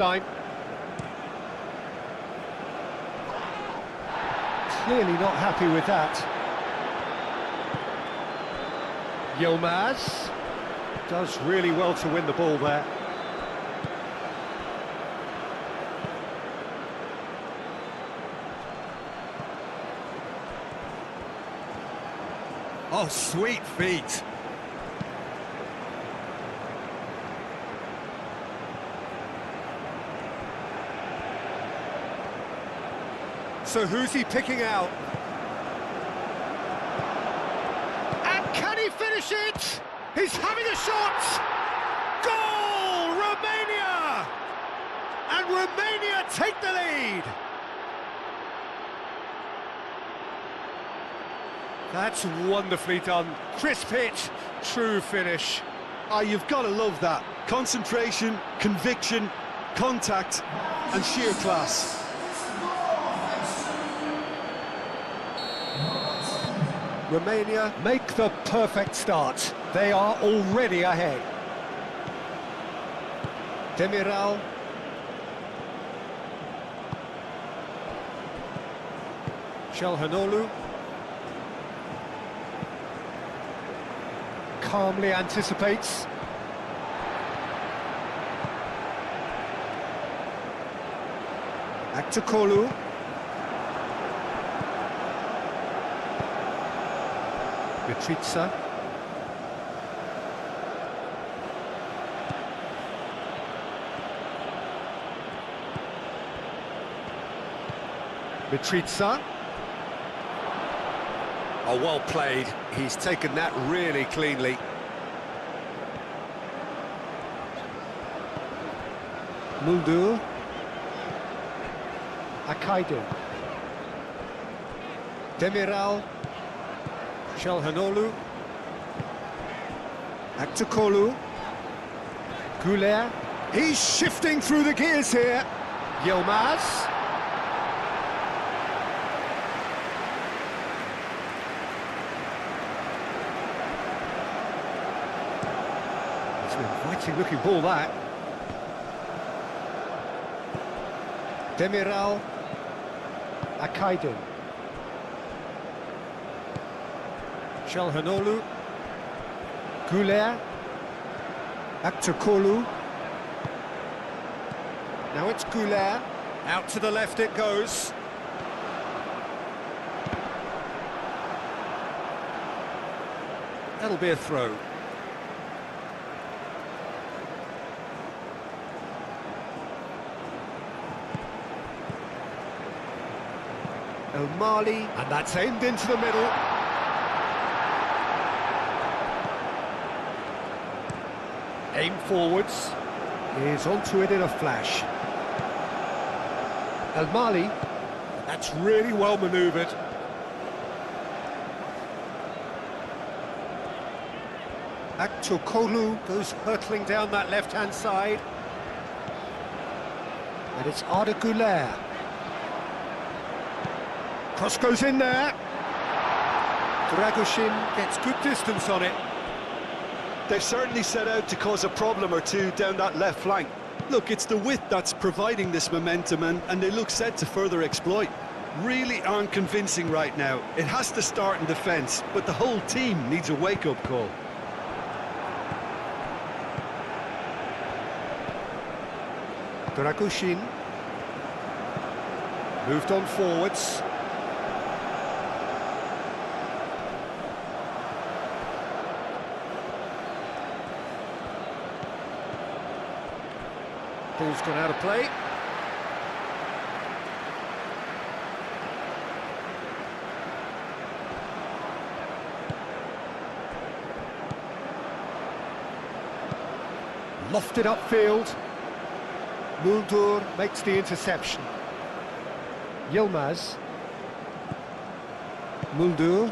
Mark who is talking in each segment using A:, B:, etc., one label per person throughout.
A: time. Clearly not happy with that. Yilmaz does really well to win the ball there.
B: Oh, sweet feet.
A: So who's he picking out? And can he finish it? He's having a shot! Goal! Romania! And Romania take the lead! That's wonderfully done. Crisp hit, true finish.
C: Ah, you've got to love that. Concentration, conviction, contact, and sheer class.
A: Romania make the perfect start. They are already ahead. Demiral. Çalhanoğlu. Calmly anticipates. Aktürkoğlu. Mitrita. Mitrita.
B: Oh, well played. He's taken that really cleanly.
A: Muldu. Akaydın. Demiral. Çalhanoğlu. Aktürkoğlu. Güler. He's shifting through the gears here. Yilmaz. It's an inviting looking ball, that. Demiral. Akaydın. Çalhanoğlu. Güler. Aktürkoğlu. Now it's Güler. Out to the left it goes. That'll be a throw. El Mali, and that's aimed into the middle. Aim forwards. He's onto it in a flash. El Mali, that's really well manoeuvred. Aktürkoğlu goes hurtling down that left-hand side. And it's Arda Güler. Cross goes in there. Dragoshin gets good distance on it.
C: They've certainly set out to cause a problem or two down that left flank. Look, it's the width that's providing this momentum, and they look set to further exploit. Really aren't convincing right now. It has to start in defence, but the whole team needs a wake-up call.
A: Dragoshin moved on forwards. Ball's gone out of play. Lofted upfield. Muldur makes the interception. Yilmaz. Muldur.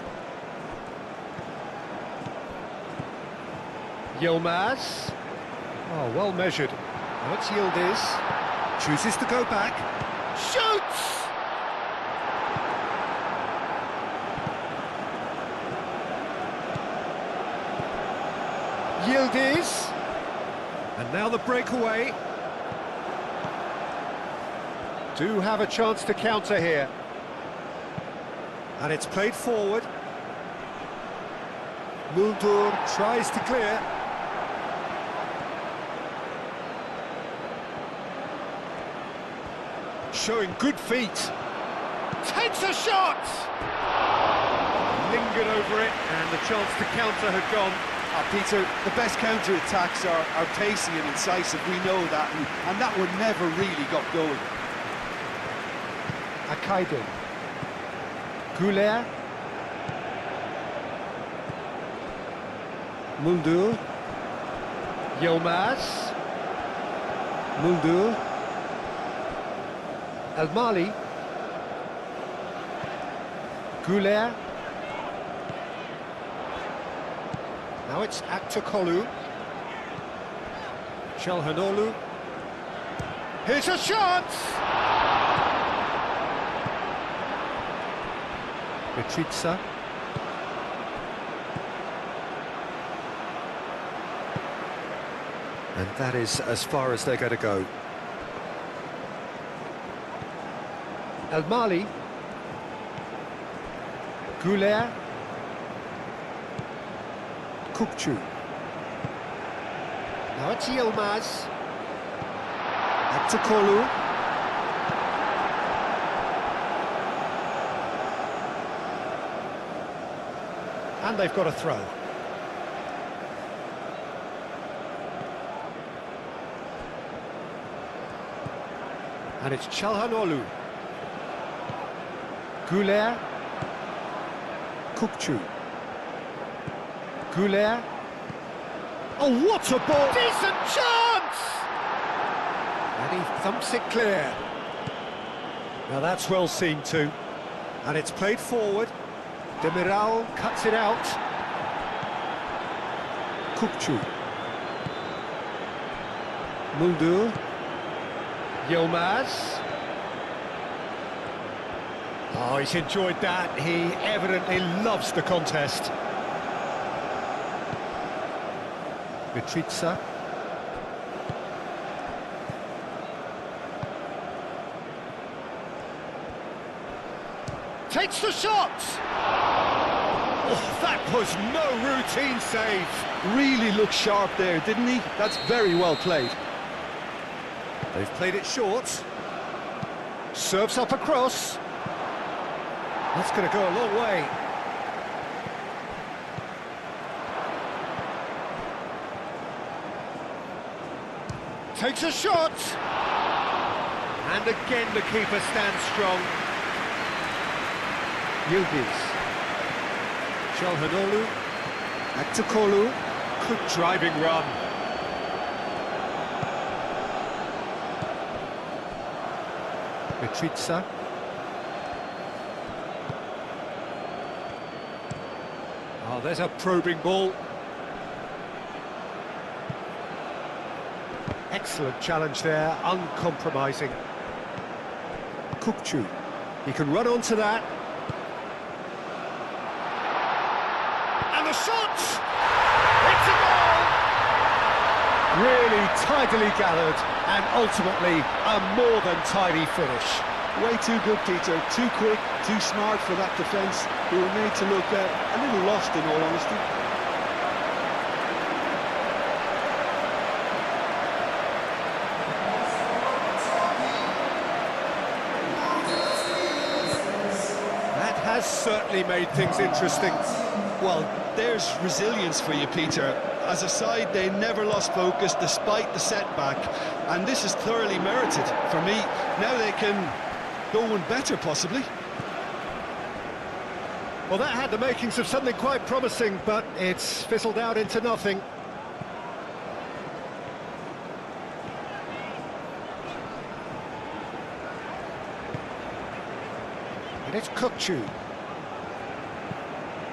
A: Yilmaz. Oh, well measured. Now it's Yildiz. Chooses to go back. Shoots! Yildiz. And now the breakaway.
B: Do have a chance to counter here. And it's played forward. Muldur tries to clear. Showing good feet. Takes a shot! Lingered over it, and the chance to counter had gone.
C: Peter, the best counter-attacks are pacey and incisive, we know that, and that one never really got going.
B: Akaydın. Güler. Muldur. Yilmaz. Muldur. El Mali. Güler. Now it's Aktakolu. Çalhanoğlu. Here's a shot! Mitrita. And that is as far as they're going to go. El Mali. Güler. Kukçu. Now it's Yilmaz. Aktakolu. And they've got a throw. And it's Çalhanoğlu. Güler. Kukçu. Güler. Oh, what a ball! Decent chance! And he thumps it clear. Now that's well seen too. And it's played forward. Demiral cuts it out. Kukçu. Muldur. Yilmaz. Oh, he's enjoyed that. He evidently loves the contest. Mitrita. Takes the shot! Oh, that was no routine save.
C: Really looked sharp there, didn't he? That's very well played.
B: They've played it short. Serves up across. That's going to go a long way. Takes a shot. And again the keeper stands strong. Yildiz. Çalhanoğlu. Aktakolu. Good driving run. Mitrita. Oh, there's a probing ball. Excellent challenge there, uncompromising. Kukçu. He can run onto that. And the shot! It's a goal! Really tidily gathered, and ultimately a more than tidy finish.
C: Way too good, Peter. Too quick, too smart for that defence, who were made to look a little lost, in all honesty.
B: That has certainly made things interesting.
C: Well, there's resilience for you, Peter. As a side, they never lost focus despite the setback, and this is thoroughly merited for me. Now they can go one better, possibly.
B: Well, that had the makings of something quite promising, but it's fizzled out into nothing. And it's Kukçu.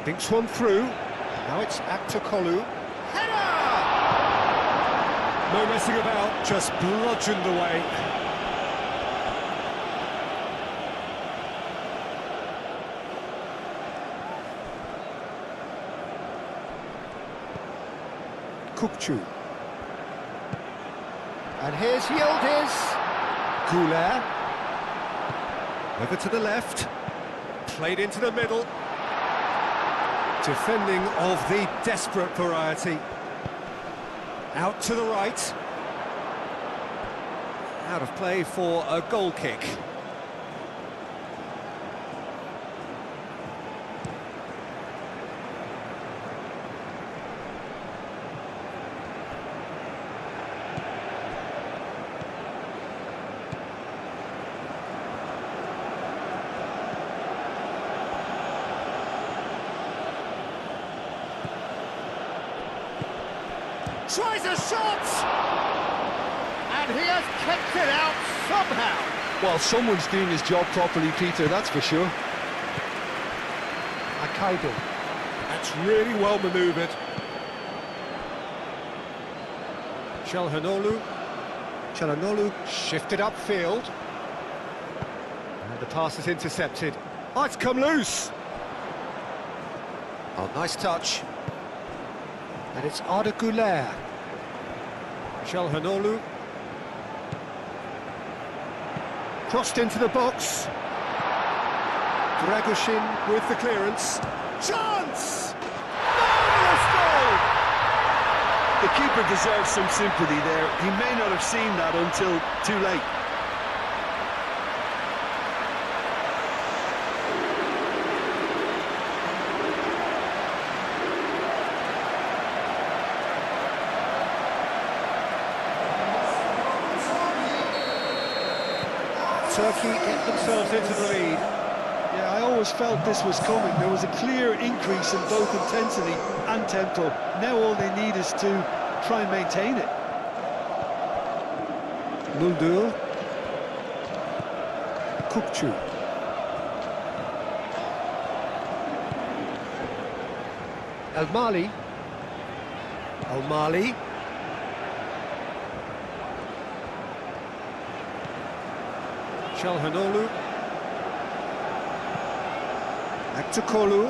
B: Thinks one through. Now it's Aktakolu. Header! No messing about, just bludgeoned away. Kukçu. And here's Yildiz. Güler. Over to the left. Played into the middle. Defending of the desperate variety. Out to the right. Out of play for a goal kick.
A: Tries a shot! And he has kept it out somehow.
C: Well, someone's doing his job properly, Peter, that's for sure.
B: Akaido. That's really well manoeuvred. Çalhanoğlu shifted upfield. And the pass is intercepted. Oh, it's come loose! Oh, nice touch. And it's Arda Güler. Çalhanoğlu. Crossed into the box. Dragoshin with the clearance. Chance! Marvellous goal!
C: The keeper deserves some sympathy there. He may not have seen that until too late.
B: Turkey get themselves into the lead.
C: Yeah, I always felt this was coming. There was a clear increase in both intensity and tempo. Now all they need is to try and maintain it.
B: Muldur. Kukçu. El Mali. El Mali. Çalhanoğlu. Aktakolu.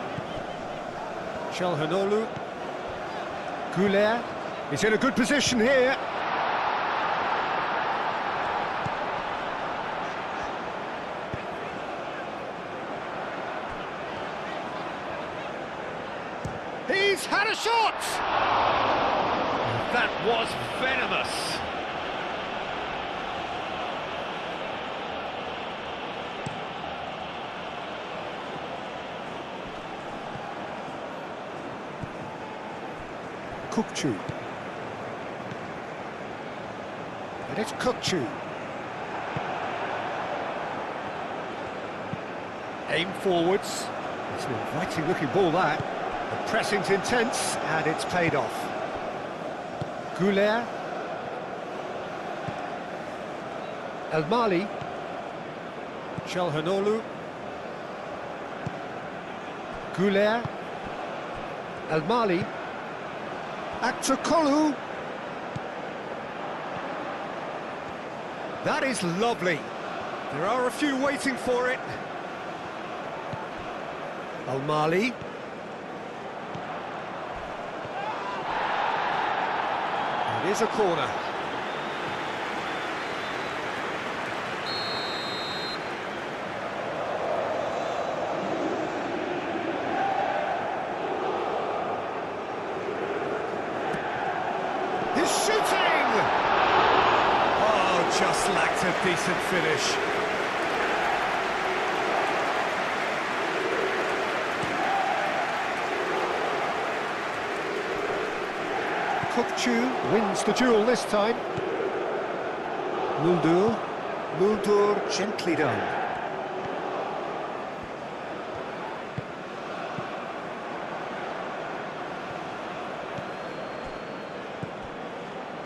B: Çalhanoğlu. Güler. He's in a good position here.
A: He's had a shot! That was venomous.
B: Kukçu. And it's Kukçu. Aim forwards. It's an inviting looking ball, that. The pressing's intense and it's paid off. Güler. El Mali. Çalhanoğlu. Güler. El Mali. Aktakolu. That is lovely. There are a few waiting for it. El Mali. It is a corner. He's shooting! Oh, just lacked a decent finish. Kukçu wins the duel this time. Muldur gently done.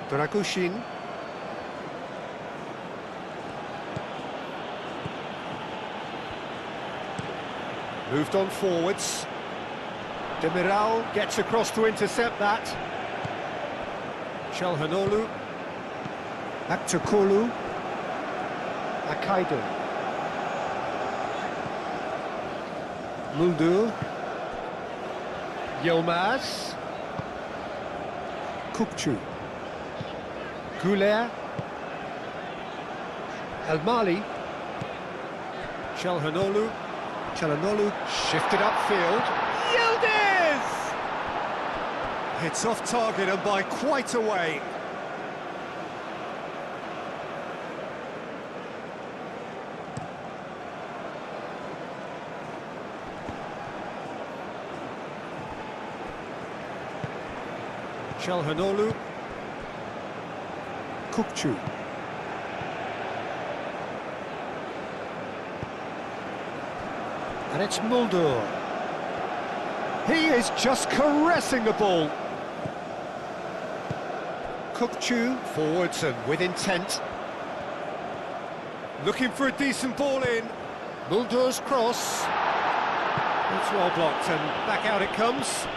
B: Dragoshin. Moved on forwards. Demiral gets across to intercept that. Çalhanoğlu. Aktakolu. Akaido. Muldur. Yilmaz. Kukçu. Güler. El Mali. Çalhanoğlu. Çalhanoğlu shifted upfield. Yildiz! It's off target and by quite a way. Çalhanoğlu. Kukçu. And it's Mulder. He is just caressing the ball. Kukçu forwards and with intent. Looking for a decent ball in. Mulder's cross. It's well blocked and back out it comes.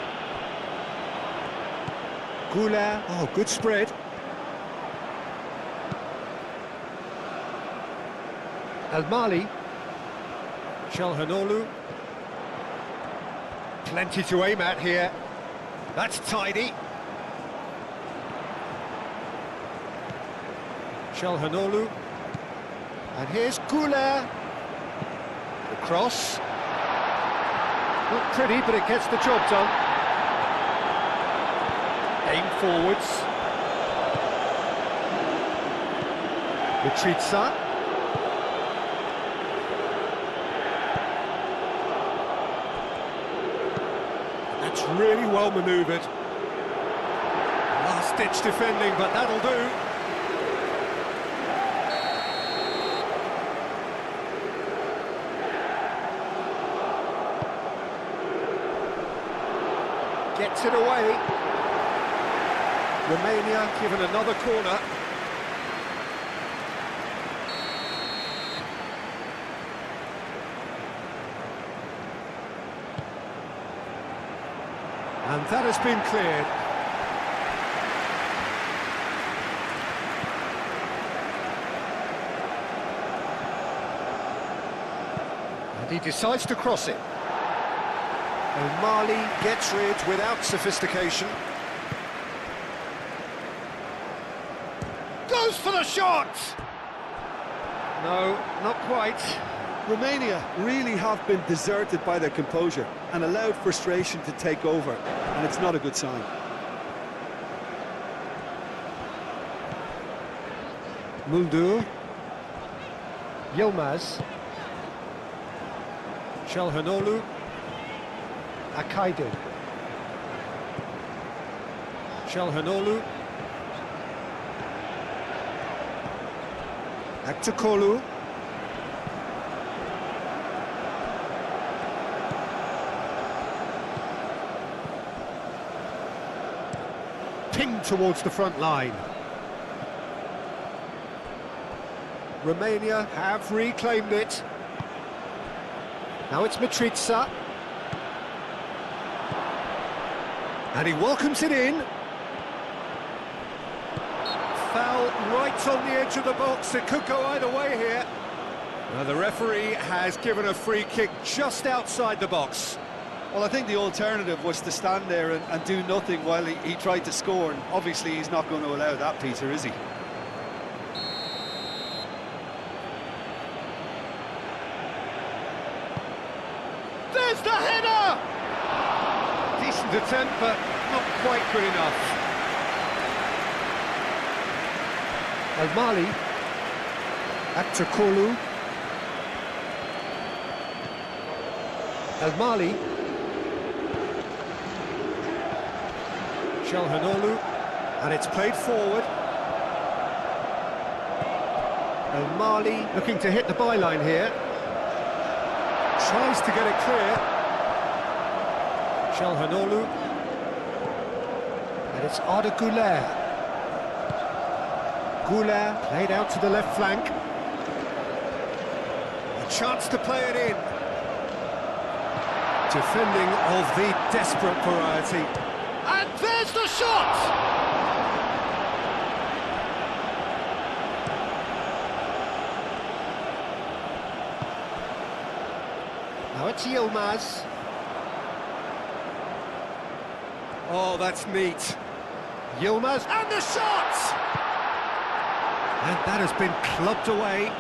B: Gula, oh, good spread. Al-Mali. Çalhanoğlu. Plenty to aim at here. That's tidy. Çalhanoğlu. And here's Gula. The cross. Not pretty, but it gets the job done. Aim forwards. Mitrita. That's really well manoeuvred. Last-ditch defending, but that'll do. Gets it away. Romania given another corner. And that has been cleared. And he decides to cross it. O'Malley gets rid without sophistication. Goes for the shot! No, not quite.
C: Romania really have been deserted by their composure and allowed frustration to take over, and it's not a good sign.
B: Mulder. Yilmaz. Çalhanoğlu. Akaydın. Çalhanoğlu. Aktakolu. Pinged towards the front line. Romania have reclaimed it. Now it's Mitrita. And he welcomes it in. Foul right on the edge of the box. It could go either way here. Now the referee has given a free kick just outside the box.
C: Well, I think the alternative was to stand there and do nothing while he tried to score, and obviously he's not going to allow that, Peter, is he?
B: There's the header! Decent attempt, but not quite good enough. Al-Mali. Aktakolu. Al-Mali. Çalhanoğlu. And it's played forward. Al-Mali looking to hit the byline here. Tries to get it clear. Çalhanoğlu. And it's Arda Güler. Güler played out to the left flank. A chance to play it in. Defending of the desperate variety. And there's the shot! Now it's Yilmaz. Oh, that's neat. Yilmaz, and the shot! And that has been clubbed away.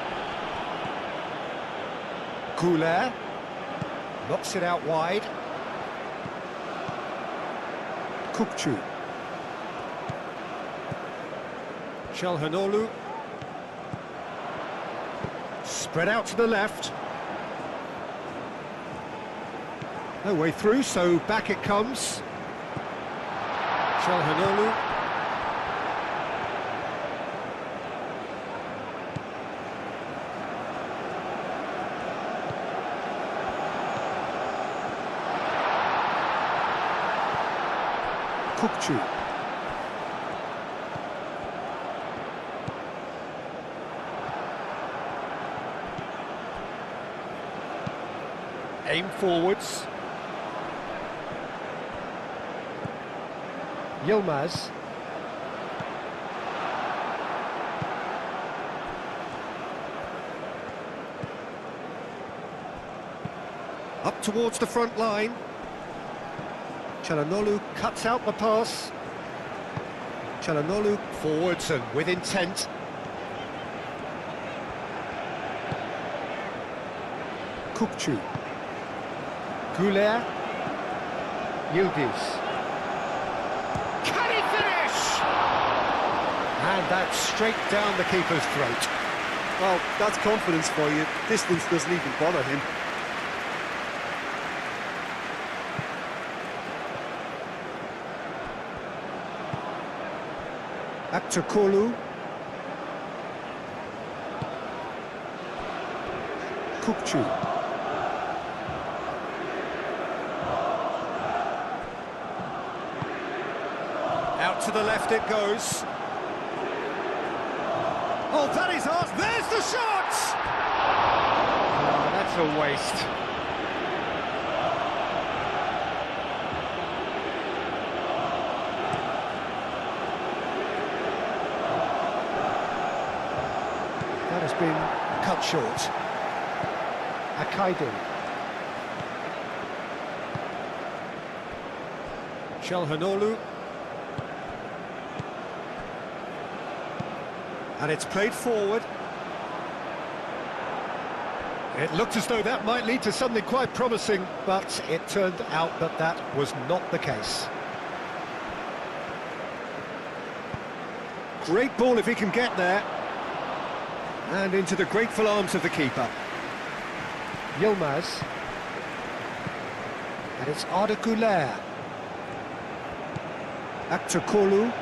B: Goulet. Knocks it out wide. Kukçu. Çalhanoğlu. Spread out to the left. No way through, so back it comes. Çalhanoğlu. Kukçu. Aim forwards. Yilmaz. Up towards the front line. Çalhanoğlu cuts out the pass. Çalhanoğlu forwards and with intent. Kukçu. Goulet. Yildiz.
A: Can he finish?
B: And that's straight down the keeper's throat.
C: Well, that's confidence for you. Distance doesn't even bother him.
B: Akçakolu. Kukçu. Out to the left it goes. Oh, that is hard. There's the shot! Oh, that's a waste. That has been cut short. Akaydın. Çalhanoğlu. And it's played forward. It looked as though that might lead to something quite promising, but it turned out that that was not the case. Great ball if he can get there. And into the grateful arms of the keeper. Yilmaz. And it's Arda Güler. Akçakolu.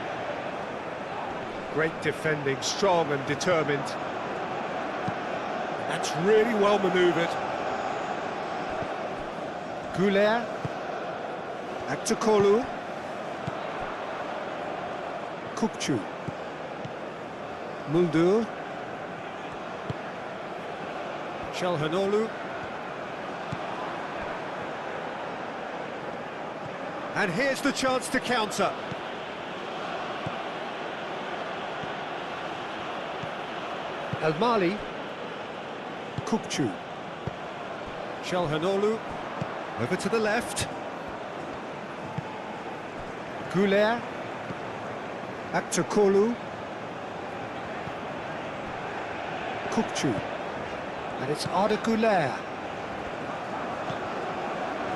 B: Great defending, strong and determined. That's really well manoeuvred. Güler. Akçakolu. Kukçu. Muldu. Çalhanoğlu. And here's the chance to counter. El Mali. Kukçu. Çalhanoğlu. Over to the left. Güler. Akçakolu. Kukçu. And it's Arda Güler.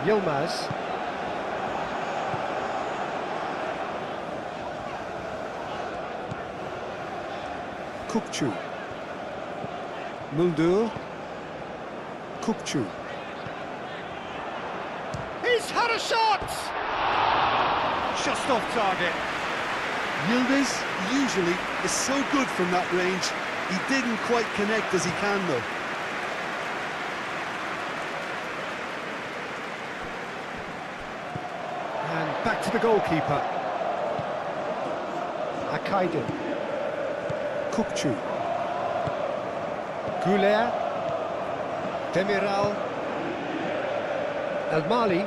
B: Yilmaz. Kukçu. Muldu. Kukçu.
A: He's had a shot!
B: Just off target.
C: Yildiz usually is so good from that range. He didn't quite connect as he can though.
B: And back to the goalkeeper. Akaydın. Kukçu. Güler. Demiral. El Mali.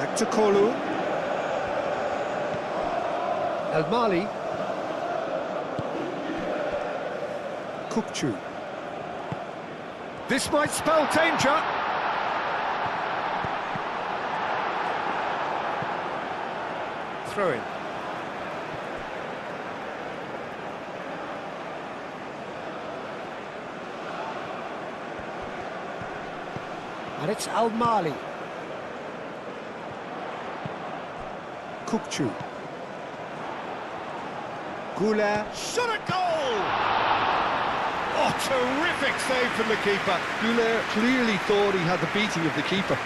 B: Akçakolu. El Mali. Kukçu. This might spell danger. Throw in. And it's Al-Mali. Kukçu. Gula.
A: Shot at goal! Oh, terrific save from the keeper.
C: Goulet clearly thought he had the beating of the keeper.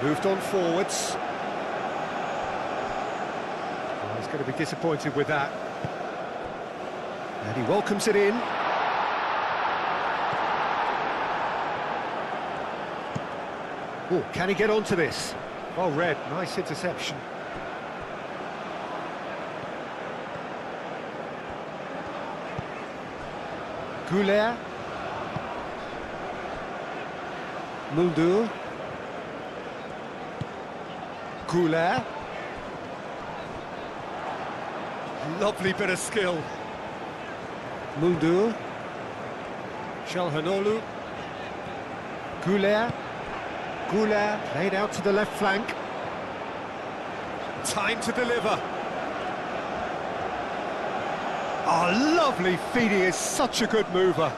B: Moved on forwards. Oh, he's going to be disappointed with that. And he welcomes it in. Oh, can he get onto this? Well read, nice interception. Goulet. Muldur. Goulet. Lovely bit of skill. Muldur. Çalhanoğlu. Goulet. Goulet played out to the left flank. Time to deliver. Oh, lovely feed. He is such a good mover.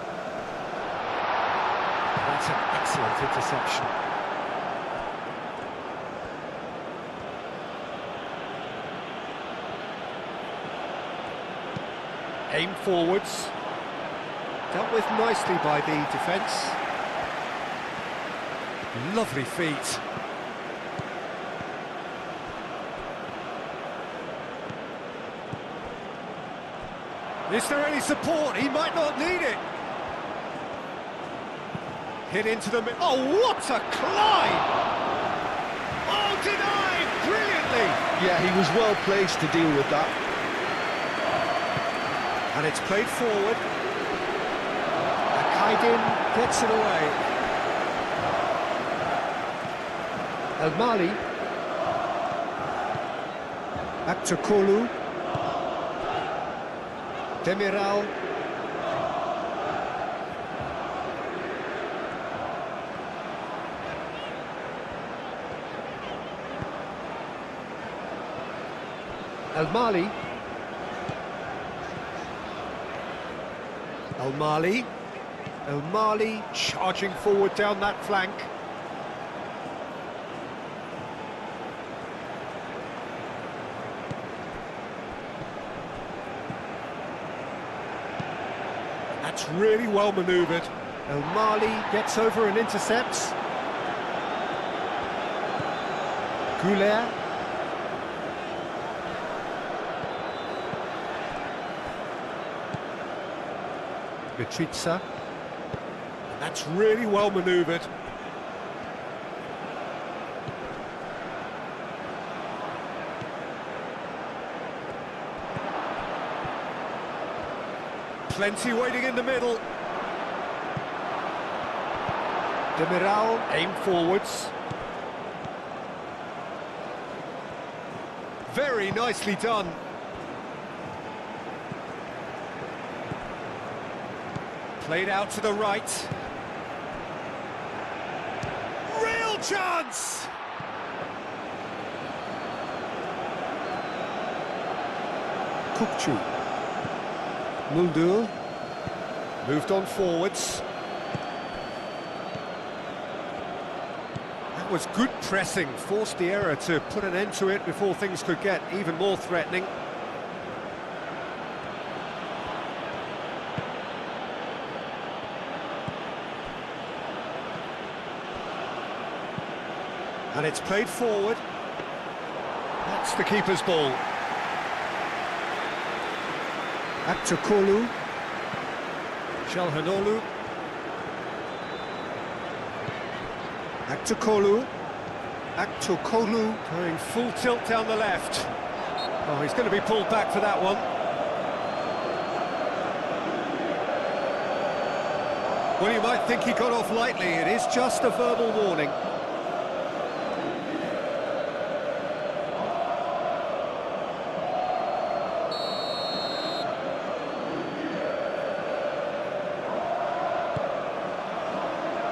B: That's an excellent interception. Aim forwards. Dealt with nicely by the defence. Lovely feet. Is there any support? He might not need it. Hit into the middle. Oh, what a climb! Oh, denied brilliantly.
C: Yeah, he was well placed to deal with that.
B: And it's played forward. Akaydin gets it away. Al-Mali. Back to Kolu. Demiral. Al-Mali. Al-Mali. Al-Mali charging forward down that flank. That's really well manoeuvred. Al-Mali gets over and intercepts. Goulet. Mitrita. That's really well manoeuvred. Plenty waiting in the middle. Demiral, aim forwards. Very nicely done. Played out to the right. Real chance! Kukçu. Muldur. Moved on forwards. That was good pressing, forced the error to put an end to it before things could get even more threatening. And it's played forward. That's the keeper's ball. Back to Kolu. Çalhanoğlu. Back to Kolu. Back to Kolu. Going full tilt down the left. Oh, he's going to be pulled back for that one. Well, you might think he got off lightly. It is just a verbal warning.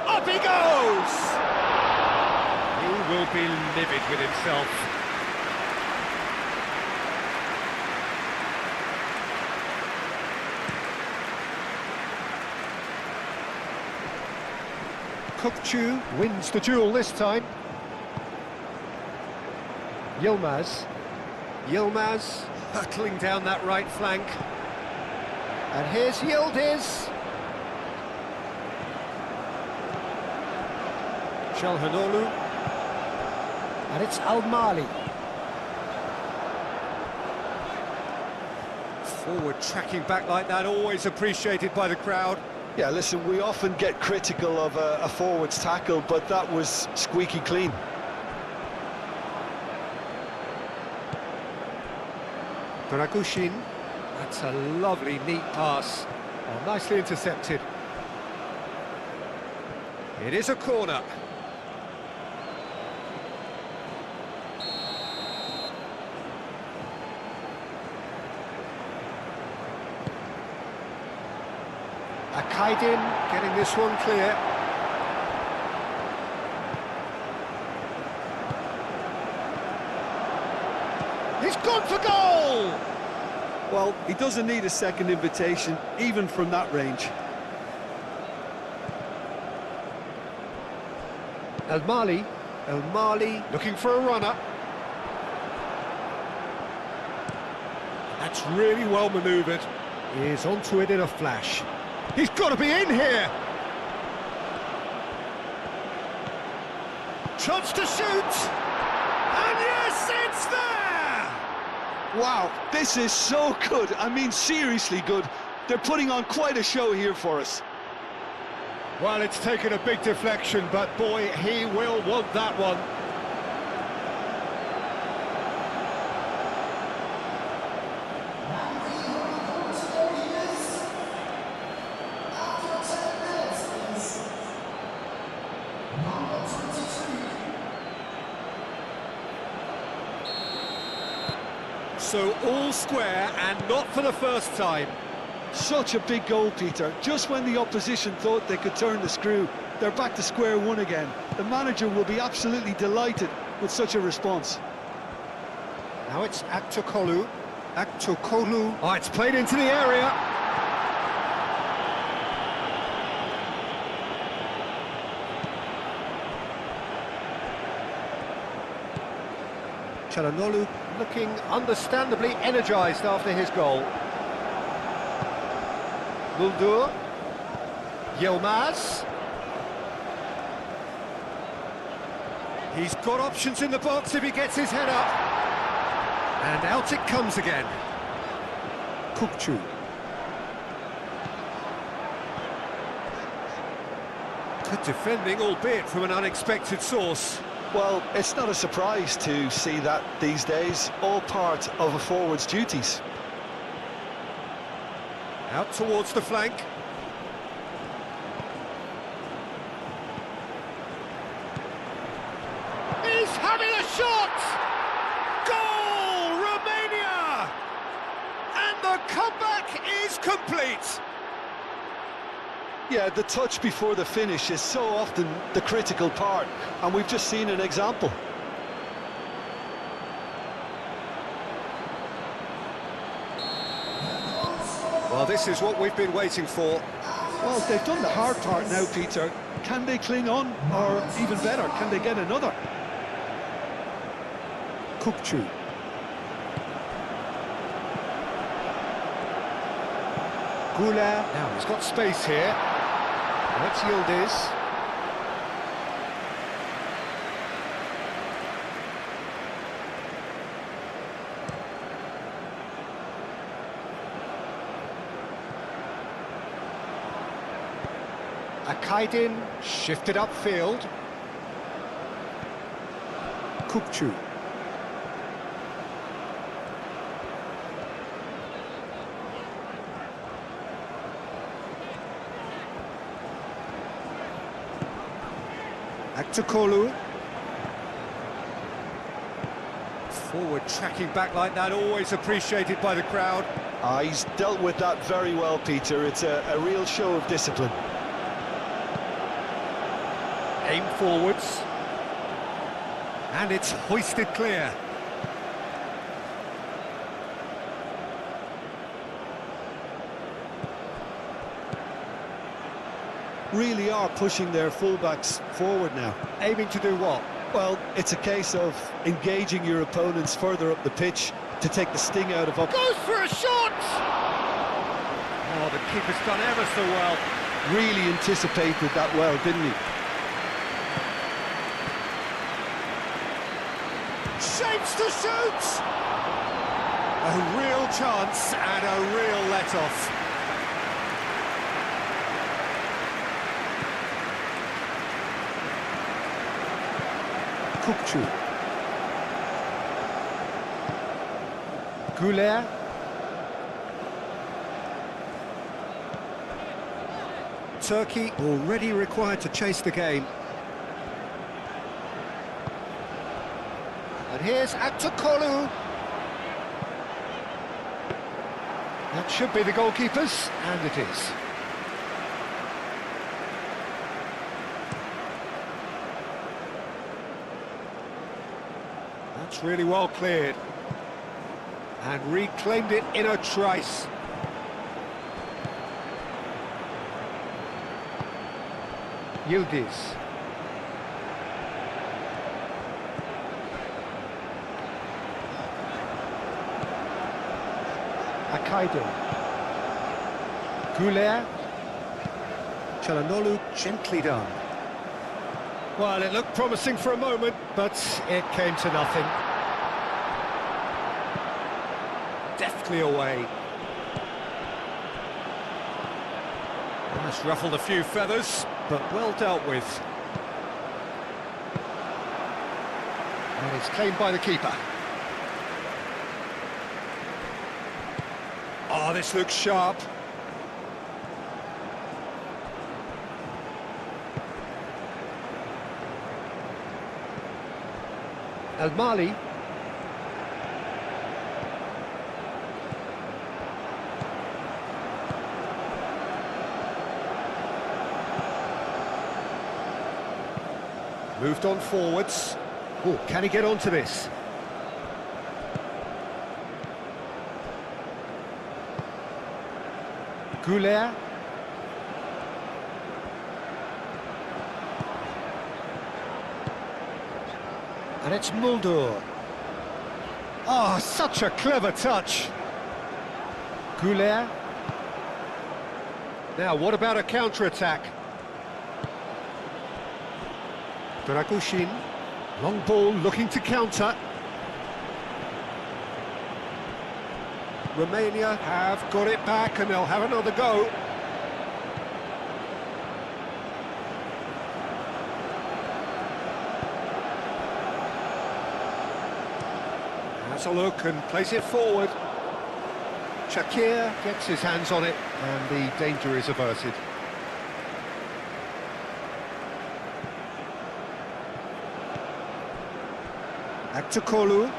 B: Up he goes! He will be livid with himself. Kukçu wins the duel this time. Yilmaz. Yilmaz hurtling down that right flank. And here's Yildiz. Çalhanoğlu. And it's Al-Mali. Forward tracking back like that, always appreciated by the crowd.
C: Yeah, listen, we often get critical of a forward's tackle, but that was squeaky clean.
B: Dragushin. That's a lovely, neat pass. Oh, nicely intercepted. It is a corner. Akaydin getting this one clear. He's gone for goal!
C: Well, he doesn't need a second invitation, even from that range.
B: El-Mali. El-Mali looking for a runner. That's really well manoeuvred. He is onto it in a flash. He's got to be in here! Chance to shoot! And yes, it's there!
C: Wow, this is so good. I mean, seriously good. They're putting on quite a show here for us.
B: Well, it's taken a big deflection, but boy, he will want that one. So all square, and not for the first time.
C: Such a big goal, Peter. Just when the opposition thought they could turn the screw, they're back to square one again. The manager will be absolutely delighted with such a response.
B: Now it's Aktokolu. Aktokolu. Oh, it's played into the area. Çalhanoğlu looking understandably energised after his goal. Muldur. Yilmaz. He's got options in the box if he gets his head up. And out it comes again. Kukçu. Good defending, albeit from an unexpected source.
C: Well, it's not a surprise to see that these days, all part of a forward's duties.
B: Out towards the flank. He's having a shot! Goal, Romania! And the comeback is complete.
C: Yeah, the touch before the finish is so often the critical part, and we've just seen an example.
B: Well, this is what we've been waiting for.
C: Well, they've done the hard part now, Peter. Can they cling on, or even better, can they get another?
B: Kukçu. Gula. Now he's got space here. That's Yildiz. Akaydin shifted upfield. Kukçu. Aktokolu. Forward tracking back like that, always appreciated by the crowd.
C: He's dealt with that very well, Peter. It's a real show of discipline.
B: Aim forwards. And it's hoisted clear.
C: really are pushing their fullbacks forward now.
B: Aiming to do what?
C: Well, it's a case of engaging your opponents further up the pitch to take the sting out of up.
A: Goes for a shot!
B: Oh, the keeper's done ever so well.
C: Really anticipated that well, didn't he?
A: Shapes to shoot! A real chance and a real let-off.
B: Kukçu. Goulet. Turkey already required to chase the game. And here's Aktokolu. That should be the goalkeepers, and it is. That's really well cleared. And reclaimed it in a trice. Yildiz. Akaido. Goulet. Çalhanoğlu gently done. Well, it looked promising for a moment, but it came to nothing. Deftly away. That's ruffled a few feathers, but well dealt with. And it's claimed by the keeper. Oh, this looks sharp. El Mali. Moved on forwards. Oh, can he get onto this? Goulet. And it's Muldur. Oh, such a clever touch. Goulet. Now, what about a counter-attack? Dragushin. Long ball looking to counter. Romania have got it back and they'll have another go. Has a look and plays it forward. Shakir gets his hands on it and the danger is averted. Aktokolu.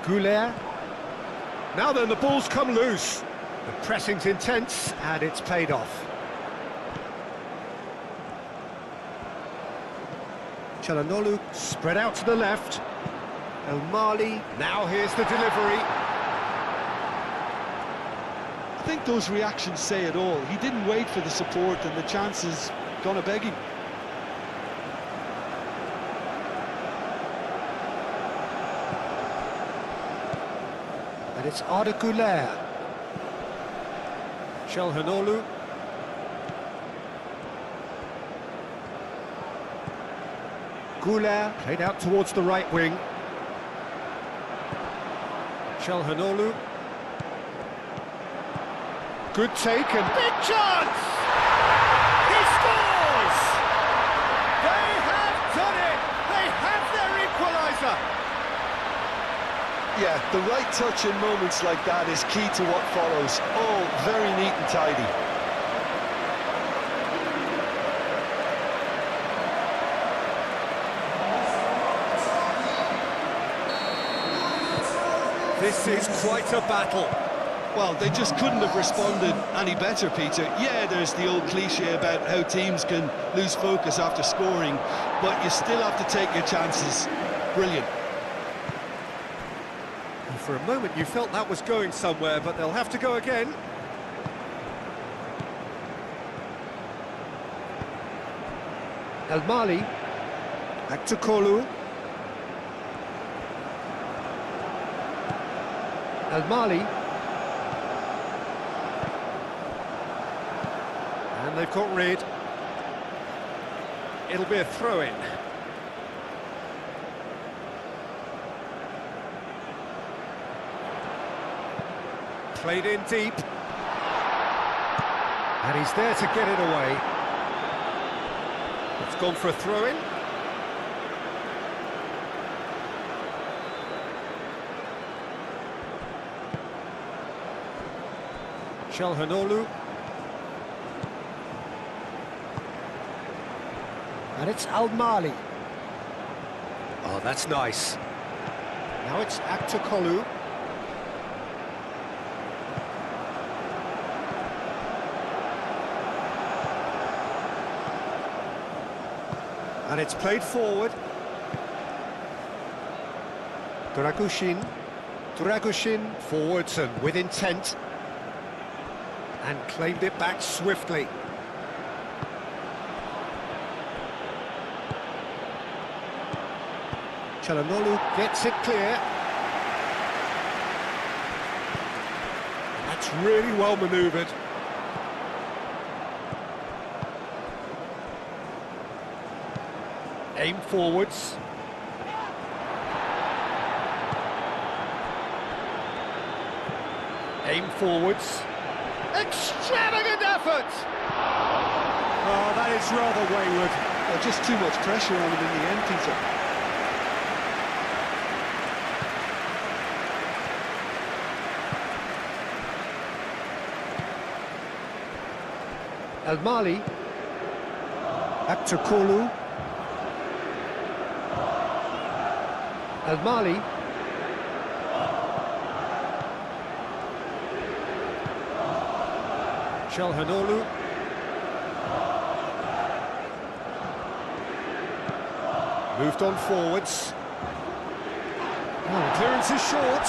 B: Goulet. Now then, the ball's come loose. The pressing's intense, and it's paid off. Çalhanoğlu spread out to the left. El Mali, now here's the delivery.
C: I think those reactions say it all. He didn't wait for the support and the chances gonna beg him.
B: And it's Arda Güler. Çalhanoğlu. Güler played out towards the right wing. Çalhanoğlu. Good take and big chance! He scores! They have done it! They have their equaliser!
C: Yeah, the right touch in moments like that is key to what follows. All very neat and tidy.
B: This is quite a battle.
C: Well, they just couldn't have responded any better, Peter. Yeah, there's the old cliche about how teams can lose focus after scoring, but you still have to take your chances. Brilliant.
B: And for a moment you felt that was going somewhere, but they'll have to go again. El Mali. Back to Kolu. El Mali. And they've got rid. It'll be a throw-in. Played in deep. And he's there to get it away. It's gone for a throw-in. Çalhanoğlu. And it's Al Mali. Oh, that's nice. Now it's Aktürkoğlu. And it's played forward. Dragushin. Dragushin forwards and with intent. And claimed it back swiftly. Çalhanoğlu gets it clear. That's really well manoeuvred. Aim forwards. Aim forwards.
A: Extravagant effort!
B: Oh, that is rather wayward.
C: Just too much pressure on him in the end, Peter.
B: El Mali. Aktürkoğlu. El Mali. Çalhanoğlu. Moved on forwards. Oh, clearance is short.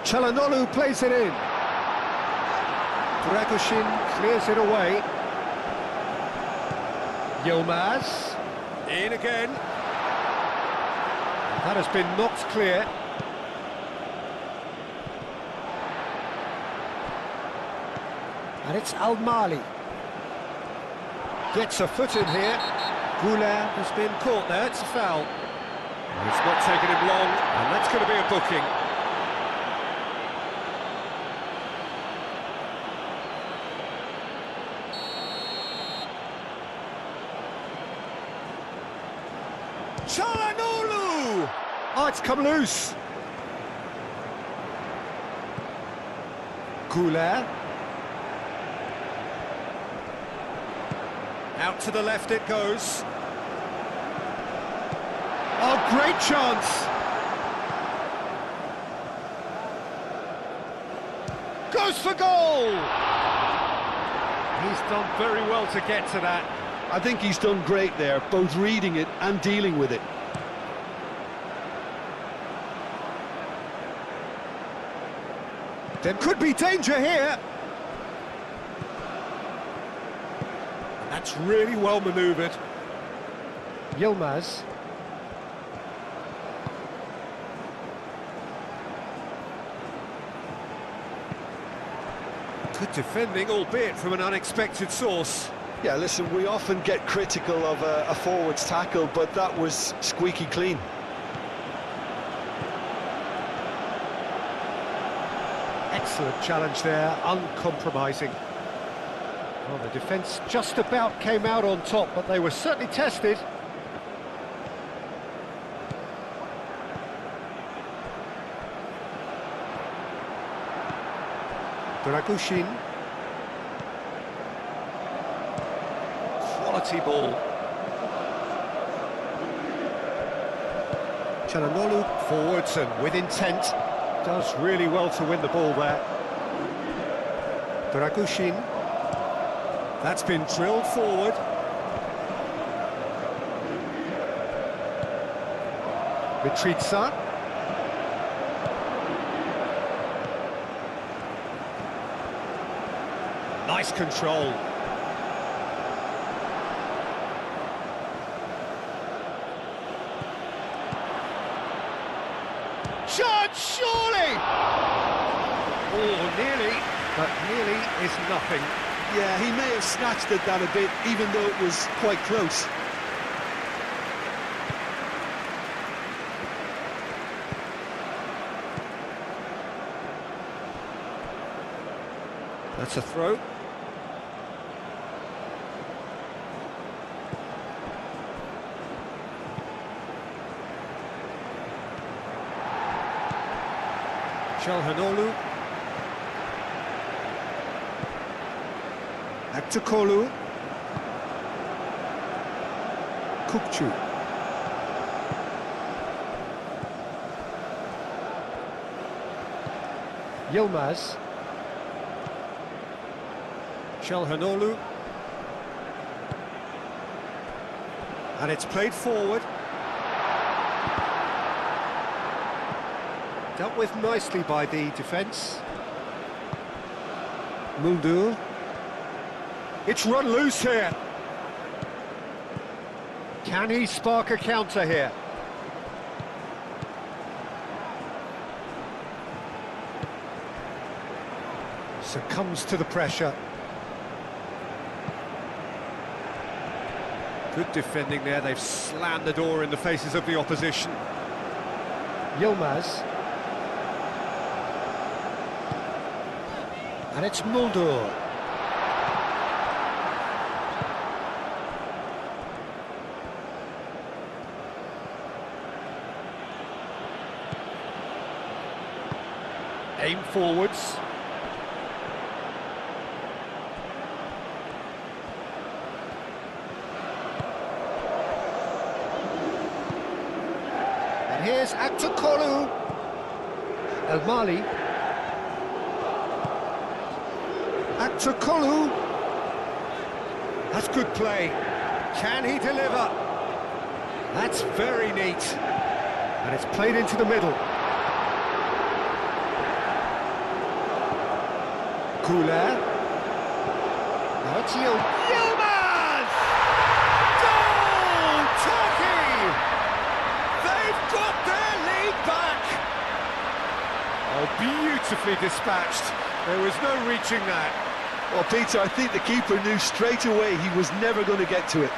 B: Çalhanoğlu plays it in. Dragushin clears it away. Yilmaz. In again. That has been knocked clear. And it's Al Mali. Gets a foot in here. Goulart has been caught there, it's a foul. It's not taken him long, and that's going to be a booking. Çalhanoğlu! Oh, it's come loose. Goulart. Out to the left it goes. Oh, great chance! Goes for goal! He's done very well to get to that.
C: I think he's done great there, both reading it and dealing with it.
B: There could be danger here. That's really well manoeuvred. Yilmaz. Good defending, albeit from an unexpected source.
C: Yeah, listen, we often get critical of a forward's tackle, but that was squeaky clean.
B: Excellent challenge there, uncompromising. Well, the defence just about came out on top, but they were certainly tested. Dragushin. Quality ball. Çalhanoğlu forwards and with intent. Does really well to win the ball there. Dragushin. That's been drilled forward. Mitrita. Nice control. Shot, surely! Oh, nearly, but nearly is nothing.
C: Yeah, he may have snatched at that a bit, even though it was quite close.
B: That's a throw. Çalhanoğlu. Akçakolu. Kukçu. Yılmaz. Çalhanoğlu. And it's played forward. Dealt with nicely by the defence. Muldur. It's run loose here. Can he spark a counter here? Succumbs to the pressure. Good defending there, they've slammed the door in the faces of the opposition. Yilmaz. And it's Muldur. Aim forwards. And here's Akçakolu. El Mali. Akçakolu. That's good play. Can he deliver? That's very neat. And it's played into the middle. Güler. Now it's Yilmaz! Goal! Turkey! They've got their lead back! Oh, beautifully dispatched. There was no reaching that.
C: Well, Peter, I think the keeper knew straight away he was never going to get to it.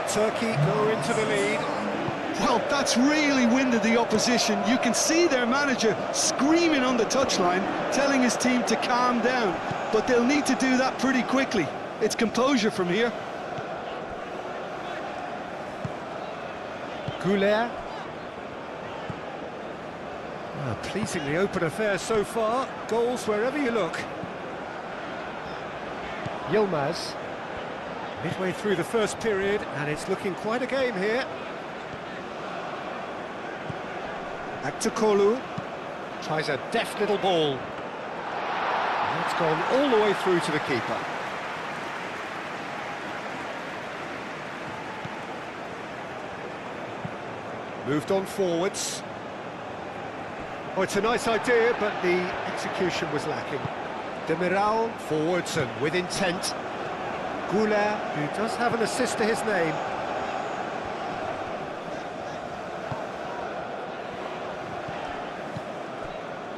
B: Turkey go into the lead.
C: Well, that's really winded the opposition. You can see their manager screaming on the touchline, telling his team to calm down. But they'll need to do that pretty quickly. It's composure from here.
B: Güler. Pleasingly open affair so far. Goals wherever you look. Yilmaz. Midway through the first period, and it's looking quite a game here. Akçakolu tries a deft little ball. And it's gone all the way through to the keeper. Moved on forwards. Oh, it's a nice idea, but the execution was lacking. Demiral forwards and with intent. Güler, who does have an assist to his name.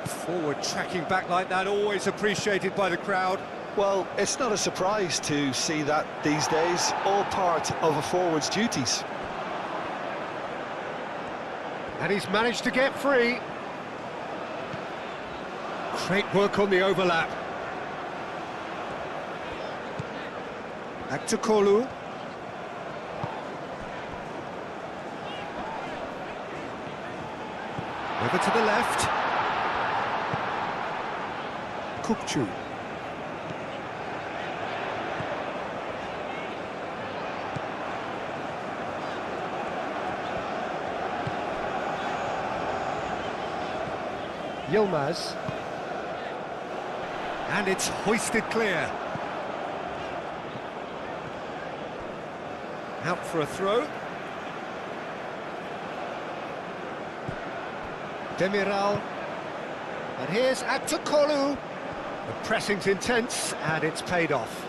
B: Forward tracking back like that, always appreciated by the crowd.
C: Well, it's not a surprise to see that these days, all part of a forward's duties.
B: And he's managed to get free. Great work on the overlap. Akçakolu. Over to the left. Kukçu. Yilmaz. And it's hoisted clear. Out for a throw. Demiral. And here's Aktakolu. The pressing's intense, and it's paid off.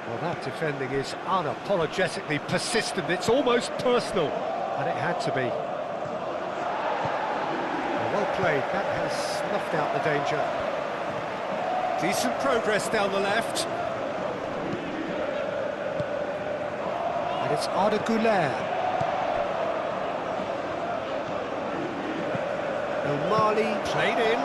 B: Well, that defending is unapologetically persistent. It's almost personal, and it had to be. Well played. That has snuffed out the danger. Decent progress down the left. And it's Arda Güler. O'Malley played in.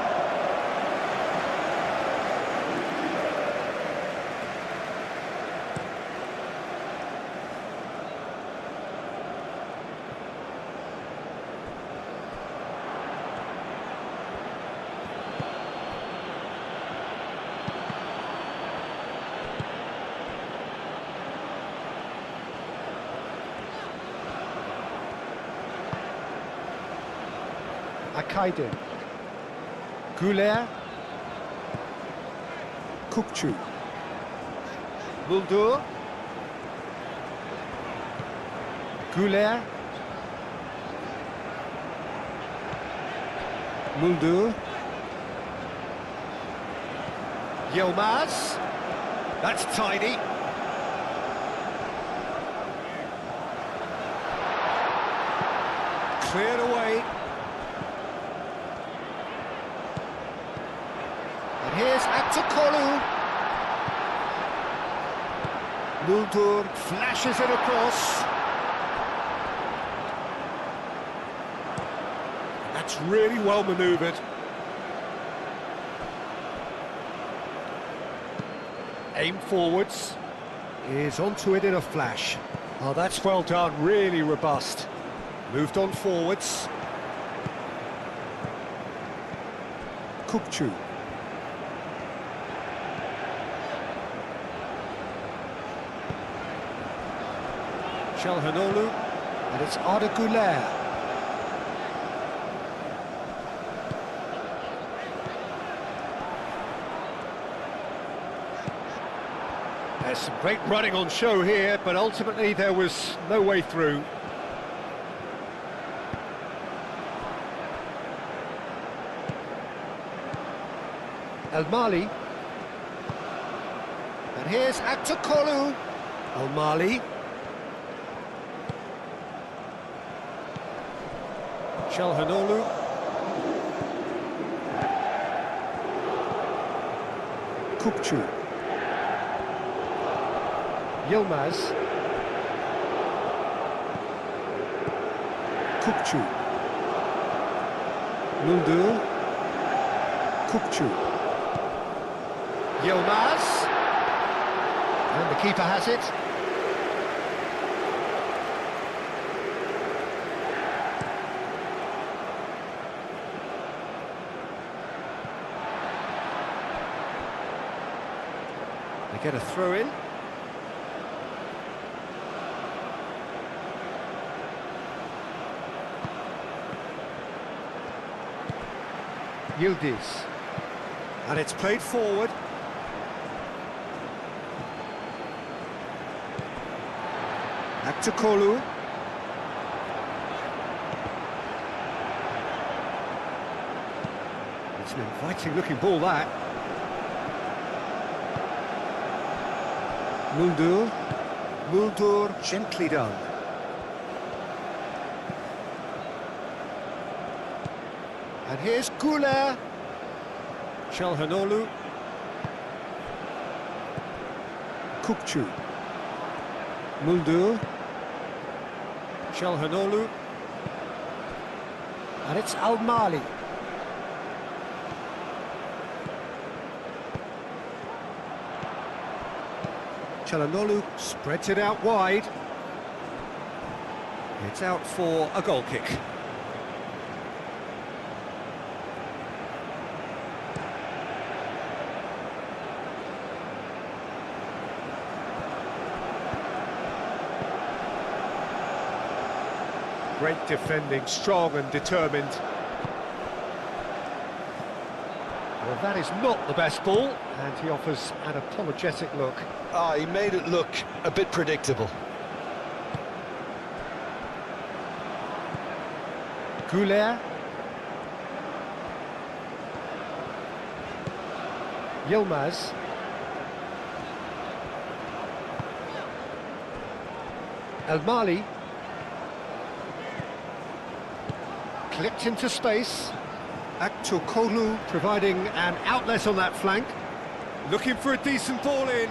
B: Akaydın. Güler. Kukçu. Buldu. Güler. Buldu. Yilmaz. That's tidy. Cleared away. Here's Aktakolu. Muldur flashes it across. That's really well manoeuvred. Aim forwards. Is onto it in a flash. Oh, that's well done, really robust. Moved on forwards. Kukçu. Çalhanoğlu, and it's Arda Güler. There's some great running on show here, but ultimately there was no way through. O'Malley. And here's Aktakolu. O'Malley. Çalhanoğlu. Kukçu. Yilmaz. Kukçu. Muldur. Kukçu. Yilmaz. And the keeper has it. They get a throw in. Yildiz. And it's played forward. Aktakolu. It's an inviting looking ball, that. Muldur. Muldur, gently done. And here's Güler. Çalhanoğlu. Kukçu. Muldur. Çalhanoğlu. And it's O'Malley. Çalhanoğlu spreads it out wide. It's out for a goal kick. Great defending, strong and determined. Well, that is not the best ball, and he offers an apologetic look.
C: He made it look a bit predictable.
B: Güler. Yilmaz. El Mali. Clipped into space. Aktokolu providing an outlet on that flank. Looking for a decent ball in.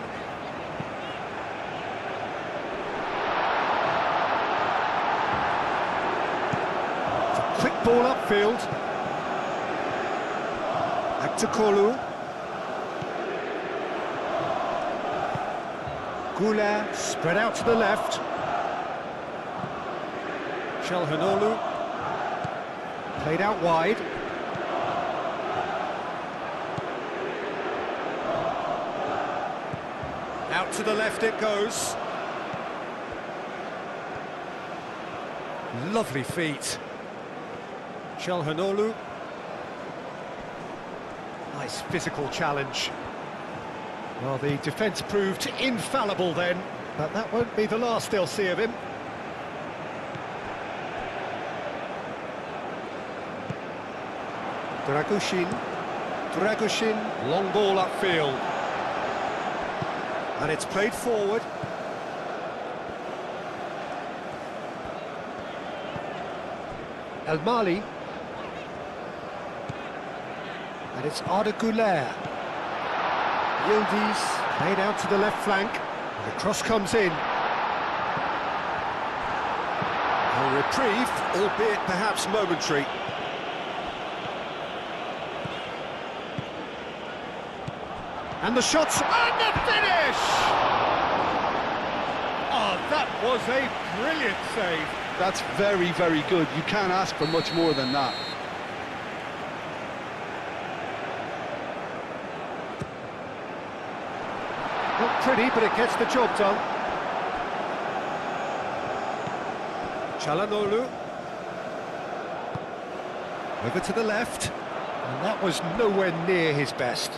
B: It's a quick ball upfield. Aktokolu. Goulet spread out to the left. Çalhanoğlu played out wide. Out to the left it goes. Lovely feet. Çalhanoğlu. Nice physical challenge. Well, the defence proved infallible then, but that won't be the last they'll see of him. Dragushin, long ball upfield. And it's played forward. El Mali. And it's Arda Güler. Yildiz played out to the left flank. The cross comes in. A reprieve, albeit perhaps momentary. And the shots, and the finish! Oh, that was a brilliant save.
C: That's very, very good. You can't ask for much more than that.
B: Not pretty, but it gets the job done. Çalhanoğlu. Over to the left. And that was nowhere near his best.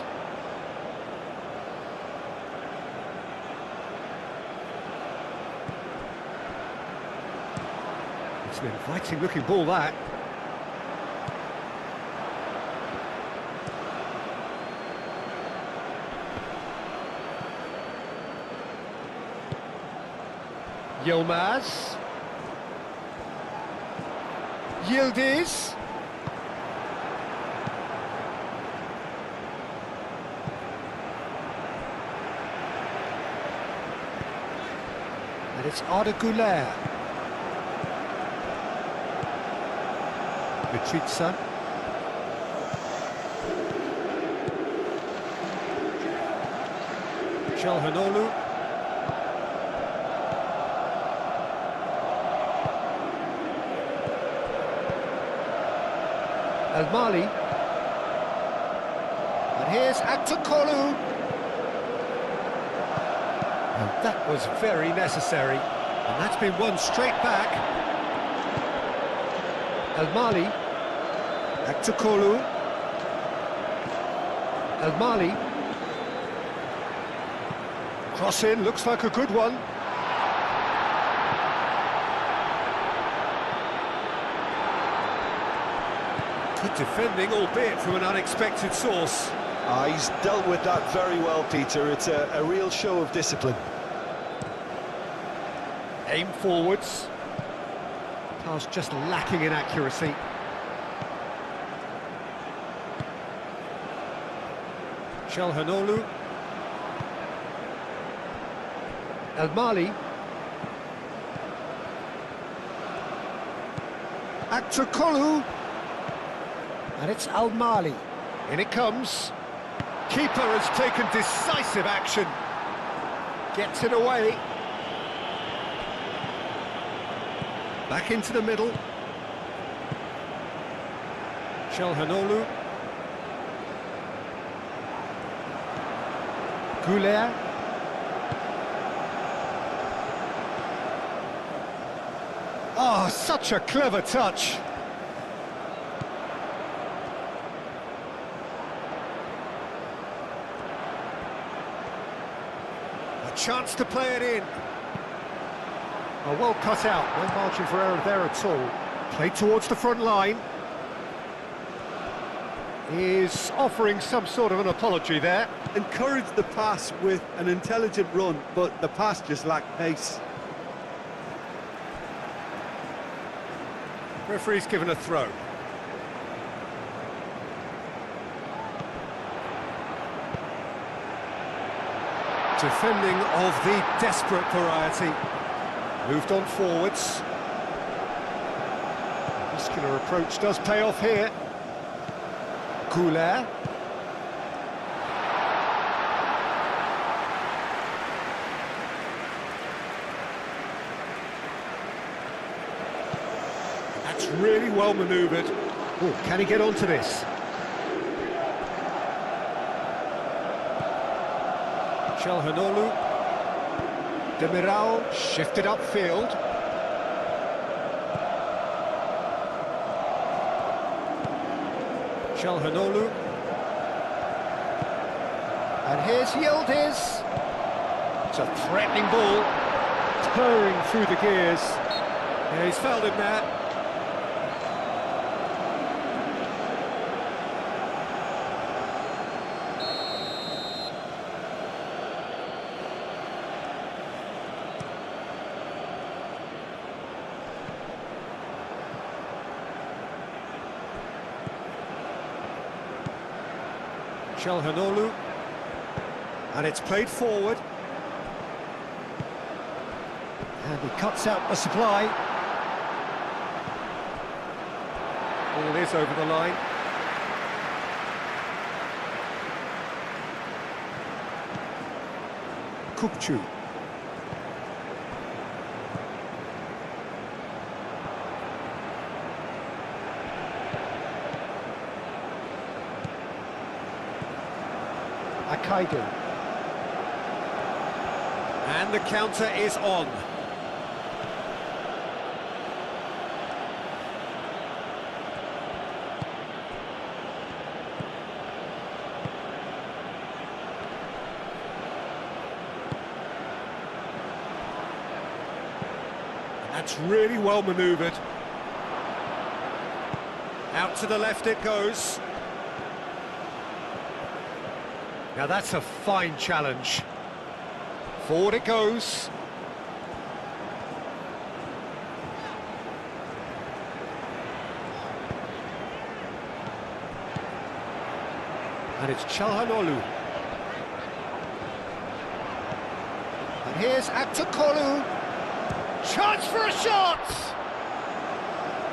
B: It's an inviting looking ball, that. Yilmaz. Yildiz. And it's Arda Güler. Mitrita. Çalhanoğlu. El Mali. And here's Aktokolu. And that was very necessary. And that's been won straight back. El Mali. Aktokolu. El Mali. Cross in, looks like a good one. Good defending, albeit from an unexpected source.
C: He's dealt with that very well, Peter. It's a real show of discipline.
B: Aim forwards. Pass just lacking in accuracy. Çalhanoğlu. El Mali. Aktokolu. And it's El Mali. In it comes. Keeper has taken decisive action. Gets it away. Back into the middle. Çalhanoğlu. Goulet. Oh, such a clever touch. A chance to play it in. Oh, well cut out, no margin for error there at all. Played towards the front line. is offering some sort of an apology there.
C: Encouraged the pass with an intelligent run, but the pass just lacked pace.
B: Referee's given a throw. Defending of the desperate variety. Moved on forwards. Muscular approach does pay off here. Goulet. That's really well manoeuvred. Oh, can he get onto this? Çalhanoğlu. Demiral shifted upfield. Çalhanoğlu. And here's Yildiz. It's a threatening ball. Purring through the gears. Yeah, he's fouled him there. Çalhanoğlu, and it's played forward, and he cuts out the supply. Ball is over the line. Kukçu. Akaydın. And the counter is on. That's really well manoeuvred. Out to the left it goes. Now that's a fine challenge. Forward it goes. And it's Çalhanoğlu. And here's Aktürkoğlu. Chance for a shot!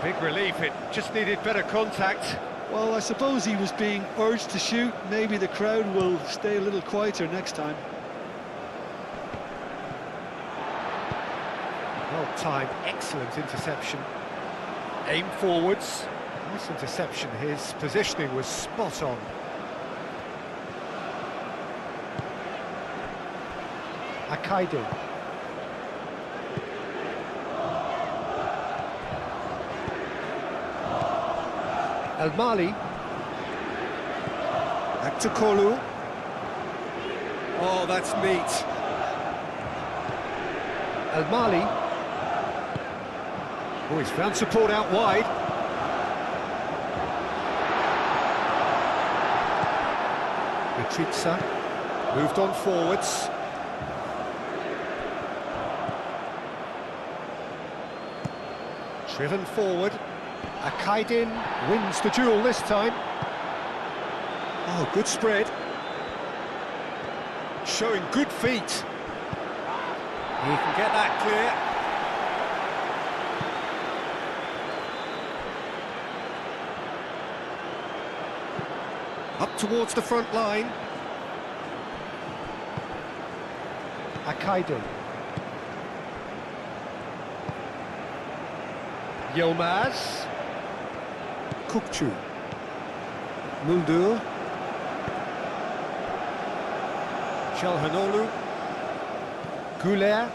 B: Big relief, it just needed better contact.
C: Well, I suppose he was being urged to shoot. Maybe the crowd will stay a little quieter next time.
B: Well timed, excellent interception. Aim forwards. Nice interception, his positioning was spot on. Akaydın. El Mali. Aktürkoğlu. Oh, that's neat. El Mali. Oh, he's found support out wide. Mitrita moved on forwards. Driven forward. Akaydın wins the duel this time. Oh, good spread. Showing good feet. He can get that clear. Up towards the front line. Akaydın. Yilmaz. Kukçu. Muldur. Çalhanoğlu. Goulet.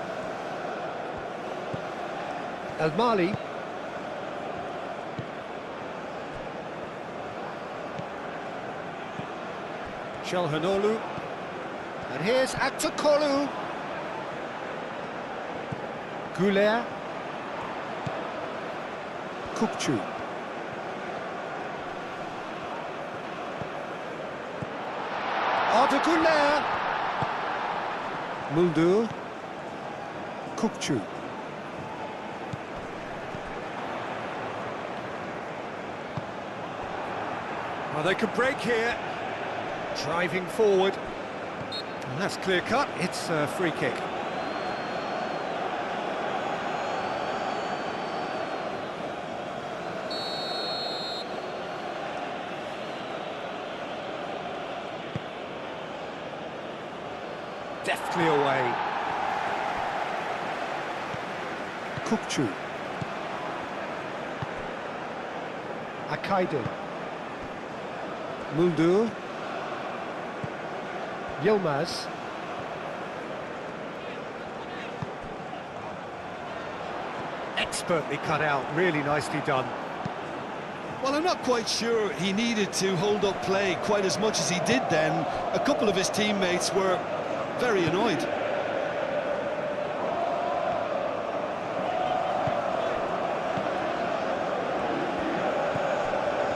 B: El Mali. Çalhanoğlu. And here's Aktürkoğlu. Goulet. Kukçu. Arda Muldur. Kukçu. Well, they could break here. Driving forward. And that's clear cut. It's a free kick. Deftly away. Kukçu. Akaydın. Muldur. Yilmaz. Expertly cut out, really nicely done.
C: Well, I'm not quite sure he needed to hold up play quite as much as he did then. A couple of his teammates were very annoyed.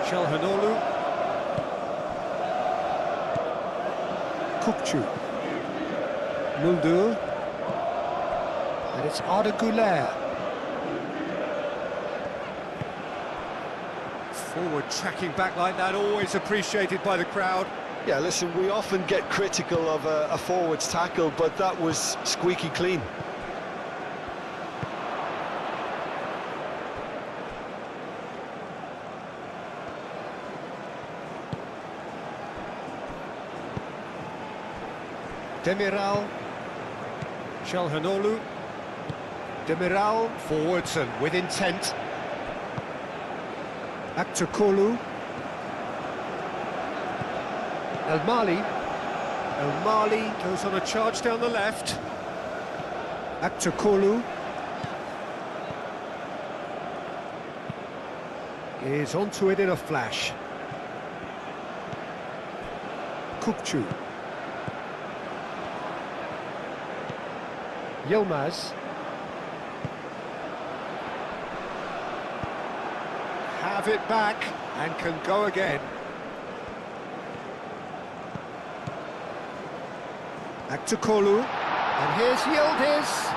B: Çalhanoğlu. Kukçu. Muldur. And it's Arda Güler. Forward tracking back like that, always appreciated by the crowd.
C: Yeah, listen, we often get critical of a forward's tackle, but that was squeaky clean.
B: Demiral. Çalhanoğlu. Demiral forwards and with intent. Aktürkoğlu. El Mali. El Mali goes on a charge down the left. Aktürkoğlu is onto it in a flash. Kukçu. Yilmaz. Have it back and can go again. Aktürkoğlu, and here's Yildiz.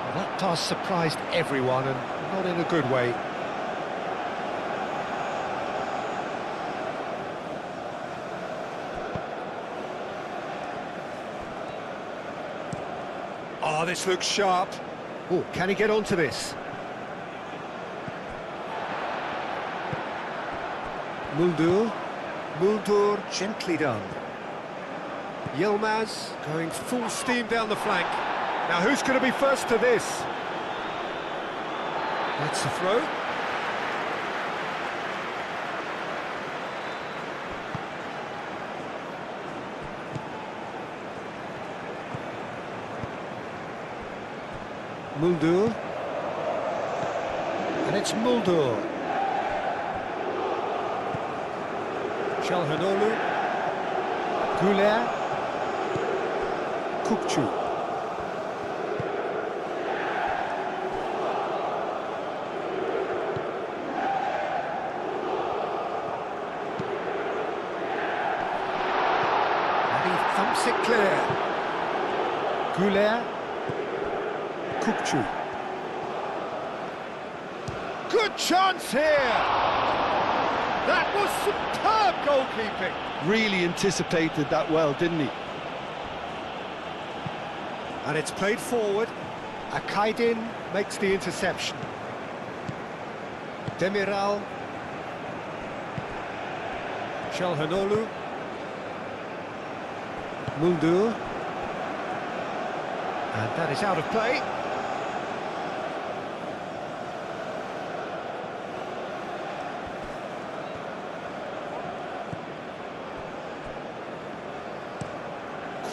B: Well, that pass surprised everyone, and not in a good way. Oh, this looks sharp. Oh, can he get onto this? Muldur. Muldur, gently done. Yilmaz going full steam down the flank. Now, who's going to be first to this? That's a throw. Muldur. And it's Muldur. Çalhanoğlu. Güler. Kukçu. And he thumps it clear. Güler. Kukçu. Good chance here! That was superb goalkeeping!
C: Really anticipated that well, didn't he?
B: And it's played forward. Akaydın makes the interception. Demiral. Çalhanoğlu. Muldur. And that is out of play.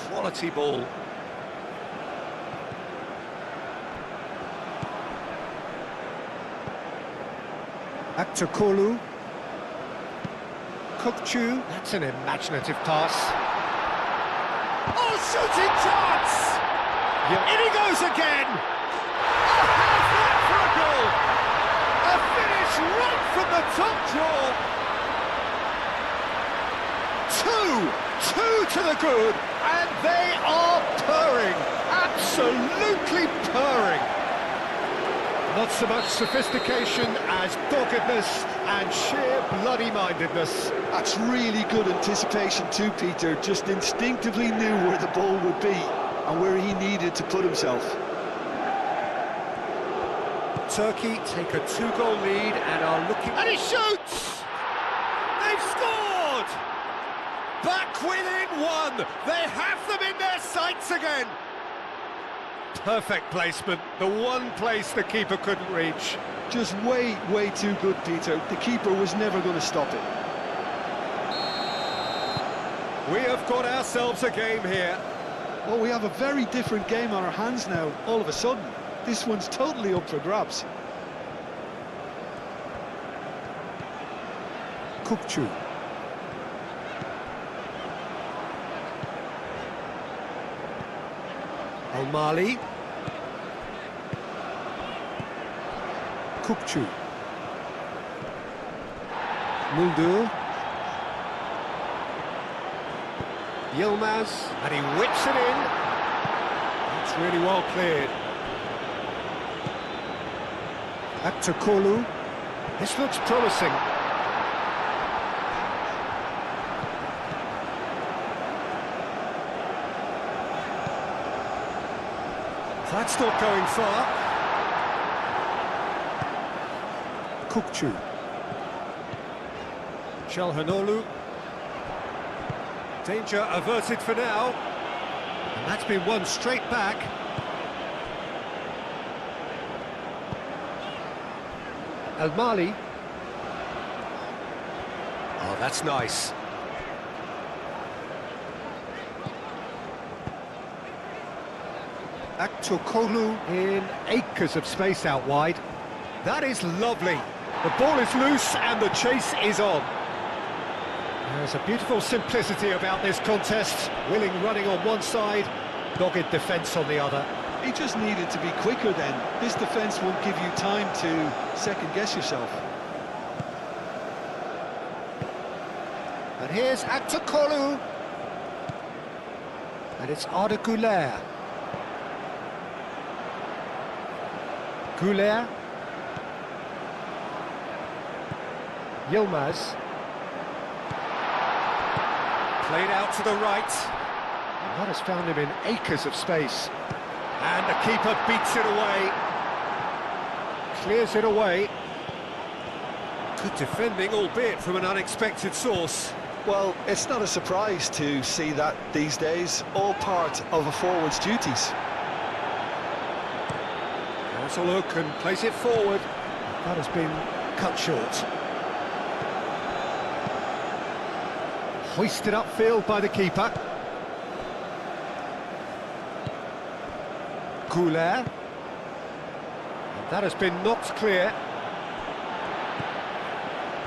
B: Quality ball. Aktürkoğlu. Kukçu. That's an imaginative pass. Oh, shooting chance! In he goes again! Oh,
A: the top draw. Two to the good, and they are purring, absolutely purring. Not so much sophistication as doggedness and sheer bloody-mindedness.
C: That's really good anticipation too, Peter. Just instinctively knew where the ball would be and where he needed to put himself.
B: Turkey take a 2-goal lead and are looking...
A: And he shoots! They've scored! Back within one! They have them in their sights again!
B: Perfect placement, the one place the keeper couldn't reach.
C: Just way too good, Peter. The keeper was never going to stop it.
B: We have got ourselves a game here.
C: Well, we have a very different game on our hands now, all of a sudden. This one's totally up for grabs.
B: Kukçu. Al-Mali. Kukçu. Muldur. Yilmaz, and he whips it in. It's really well cleared. Aktakolu. This looks promising. That's not going far. Kukçu. Çalhanoğlu. Danger averted for now. And that's been won straight back. Al-Mali. Oh, that's nice. Aktakolu in acres of space out wide. That is lovely. The ball is loose and the chase is on. There's a beautiful simplicity about this contest. Willing running on one side, dogged defence on the other.
C: He just needed to be quicker then. This defence won't give you time to second-guess yourself.
B: And here's Aktakolu. And it's Arda Güler. Güler. Yilmaz. Played out to the right. And that has found him in acres of space. And the keeper beats it away. Clears it away. Good defending, albeit from an unexpected source.
C: Well, it's not a surprise to see that these days, all part of a forward's duties.
B: Has a look and plays it forward. That has been cut short. Hoisted upfield by the keeper. Güler. And that has been knocked clear.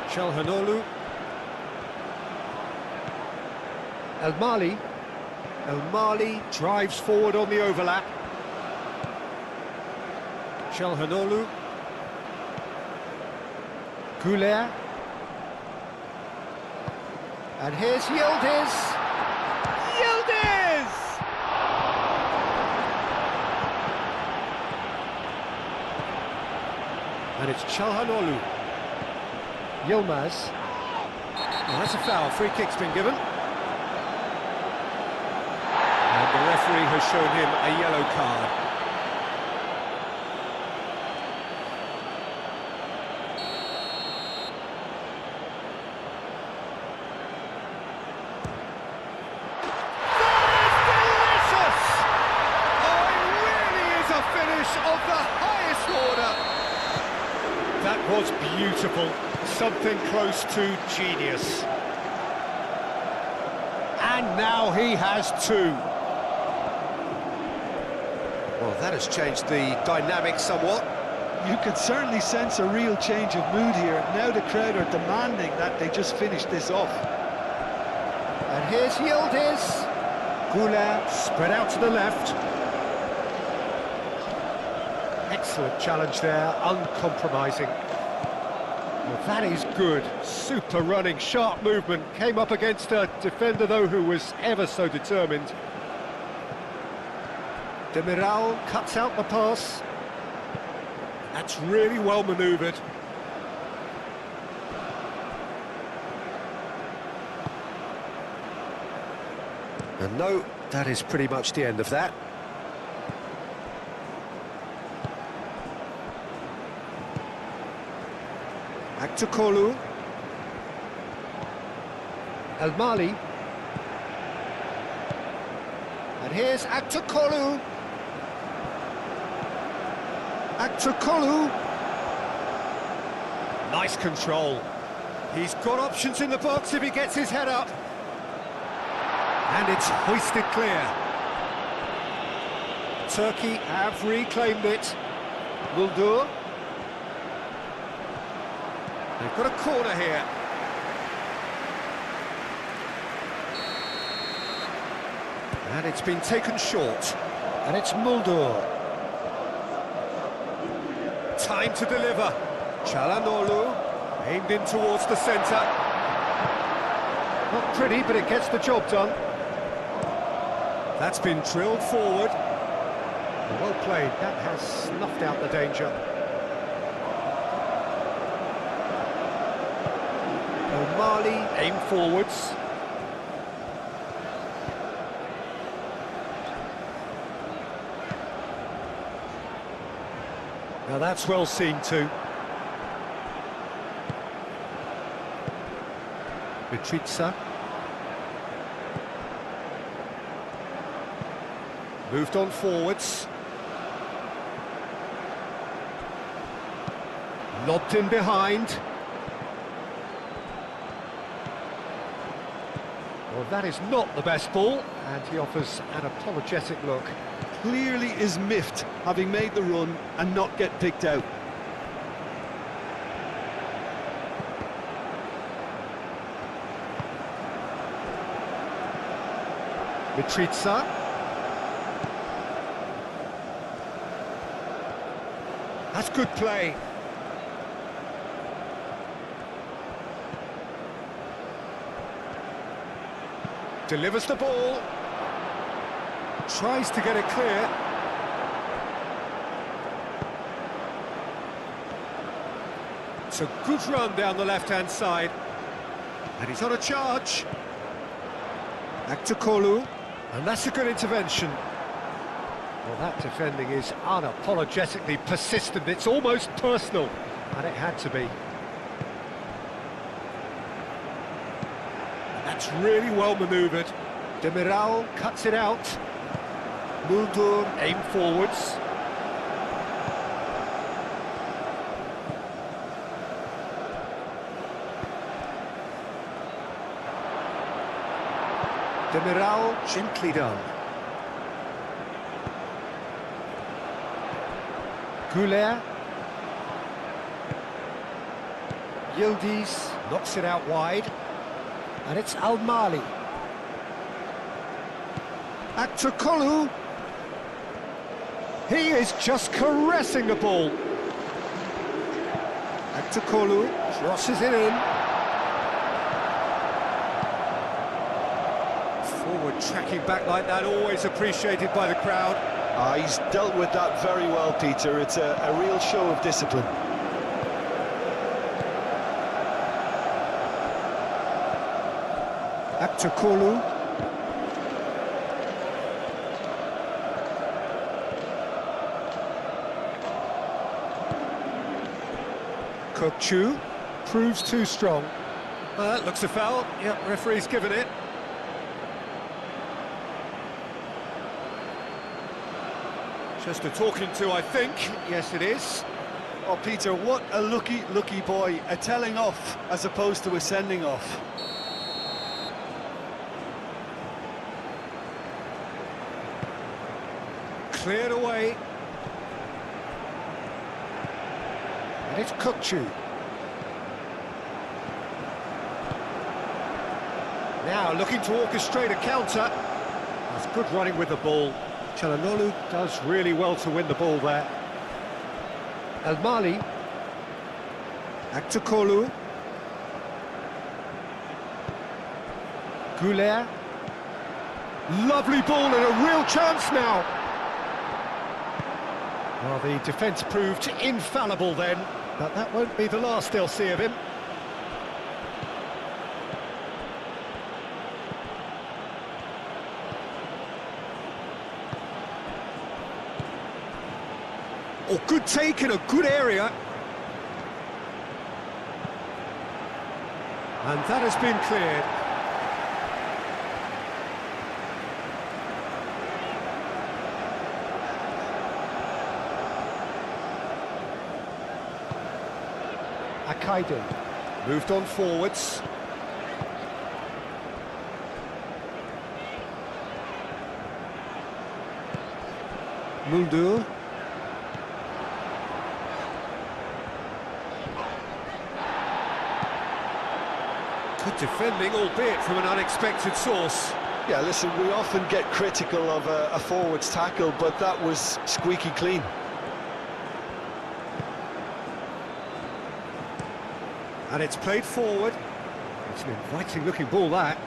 B: Çalhanoğlu. Al-Mali. Al-Mali drives forward on the overlap. Çalhanoğlu. Güler. And here's Yildiz. Yildiz! And it's Çalhanoğlu. Yilmaz. Oh, that's a foul. Free kick's been given. And the referee has shown him a yellow card.
A: Of the highest order.
B: That was beautiful, something close to genius. And now he has two. Well, that has changed the dynamic somewhat.
C: You can certainly sense a real change of mood here. Now the crowd are demanding that they just finish this off.
B: And here's Yildiz. Güler spread out to the left. Excellent challenge there, uncompromising. The That is good. Super running, sharp movement. Came up against a defender, though, who was ever so determined. Demiral cuts out the pass. That's really well manoeuvred. And no, that is pretty much the end of that. Back to Kolu. El Mali. And here's Aktukolu. Aktukolu. Nice control. He's got options in the box if he gets his head up. And it's hoisted clear. Turkey have reclaimed it. Muldur. They've got a corner here. And it's been taken short. And it's Muldur. Time to deliver. Çalhanoğlu, aimed in towards the centre. Not pretty, but it gets the job done. That's been drilled forward. Well played. That has snuffed out the danger. Mali aim forwards. Now that's well seen too. Mitrita. Moved on forwards. Lobbed in behind. Well, that is not the best ball, and he offers an apologetic look.
C: Clearly is miffed, having made the run and not get picked out.
B: Mitrita. That's good play. Delivers the ball. Tries to get it clear. It's a good run down the left-hand side. And he's on a charge. Back to Kolu. And that's a good intervention. Well, that defending is unapologetically persistent. It's almost personal. And it had to be. That's really well manoeuvred. Demiral cuts it out. Muldur aim forwards. Demiral gently done. Güler. Yildiz knocks it out wide. And it's Al Mali. Aktukolu. He is just caressing the ball. Aktukolu crosses it in. Forward tracking back like that, always appreciated by the crowd.
C: He's dealt with that very well, Peter. It's a real show of discipline.
B: Aktukolu. Kokchu proves too strong. That looks a foul. Yep, referee's given it. Just a talking to, I think. Yes, it is.
C: Oh, Peter, what a lucky boy. A telling off as opposed to a sending off.
B: Cleared away. And it's Kokchu. Now looking to orchestrate a counter. That's good running with the ball. Çalhanoğlu does really well to win the ball there. El Mali. Aktukolu. Goulet. Lovely ball and a real chance now. Well, the defence proved infallible then, but that won't be the last they'll see of him. Oh, good take in a good area. And that has been cleared. Akaiden moved on forwards. Mulder. Good defending, albeit from an unexpected source.
C: Yeah, listen, we often get critical of a forward's tackle, but that was squeaky clean.
B: And it's played forward. It's an inviting looking ball, that.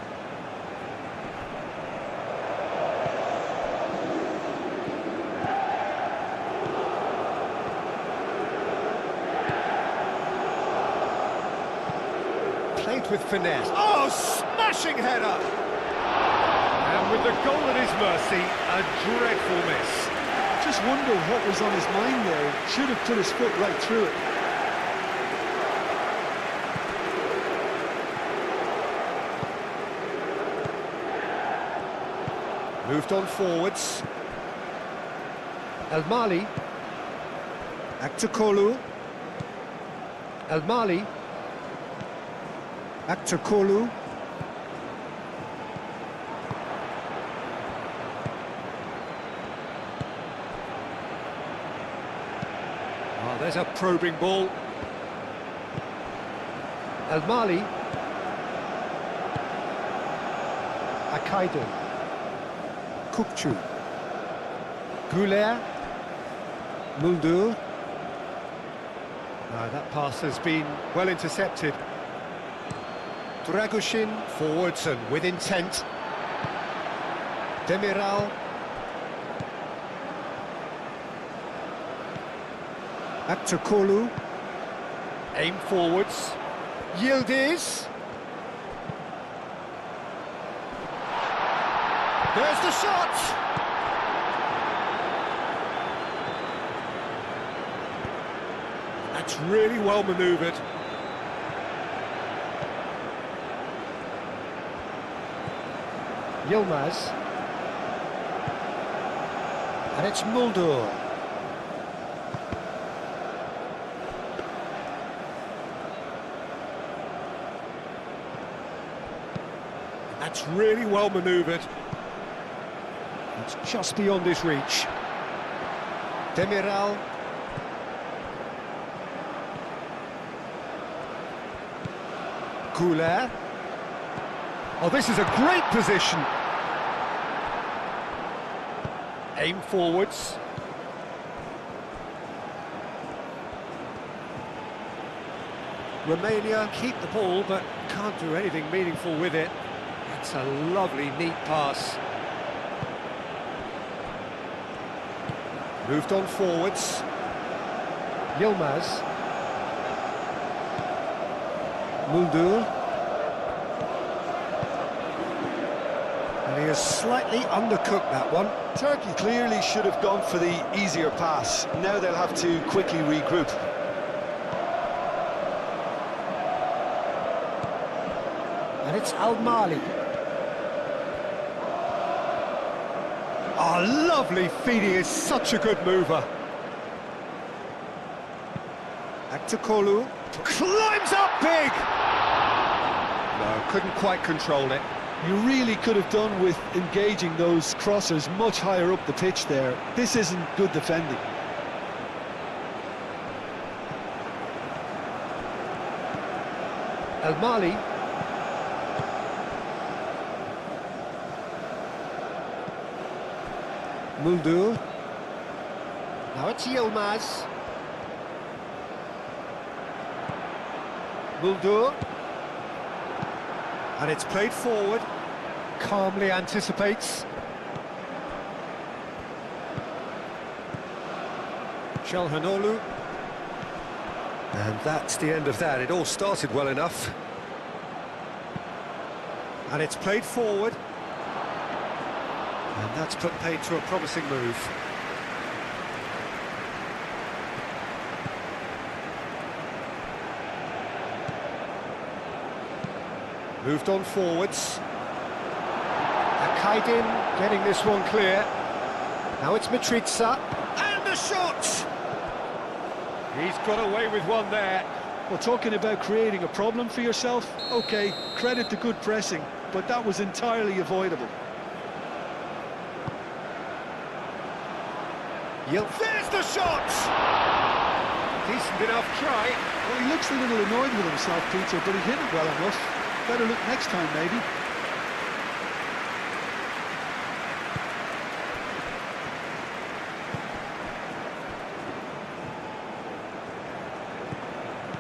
B: Played with finesse. Oh, smashing header! And with the goal at his mercy, a dreadful miss.
C: Just wonder what was on his mind there. Should have put his foot right through it.
B: Moved on forwards. El Mali. Aktukolu. El Mali. Aktukolu. Oh, there's a probing ball. El Mali. Akaiden. Kukçu. Goulet. Mulder. That pass has been well intercepted. Dragushin forwards and with intent. Demiral. Aktukolu. Aim forwards. Yildiz. There's the shot! That's really well manoeuvred. Yilmaz. And it's Mulder. That's really well manoeuvred. It's just beyond his reach. Demiral. Goulet. Oh, this is a great position. Aim forwards. Romania keep the ball, but can't do anything meaningful with it. That's a lovely, neat pass. Moved on forwards. Yilmaz. Mulder. And he has slightly undercooked that one.
C: Turkey clearly should have gone for the easier pass. Now they'll have to quickly regroup.
B: And it's Al Mali. Oh, lovely feed, he is such a good mover. Aktukolu climbs up big! No, couldn't quite control it.
C: You really could have done with engaging those crossers much higher up the pitch there. This isn't good defending.
B: El Mali. Mulder. Now it's Yilmaz. Muldur. And it's played forward. Calmly anticipates. Çalhanoğlu. And that's the end of that. It all started well enough. And it's played forward. And that's put paid to a promising move. Moved on forwards. Akaydin getting this one clear. Now it's Mitrita. And a shot! He's got away with one there.
C: Well, talking about creating a problem for yourself, OK, credit to good pressing, but that was entirely avoidable.
B: There's the shot! Decent enough try.
C: Well, he looks a little annoyed with himself, Peter, but he hit it well enough. Better look next time, maybe.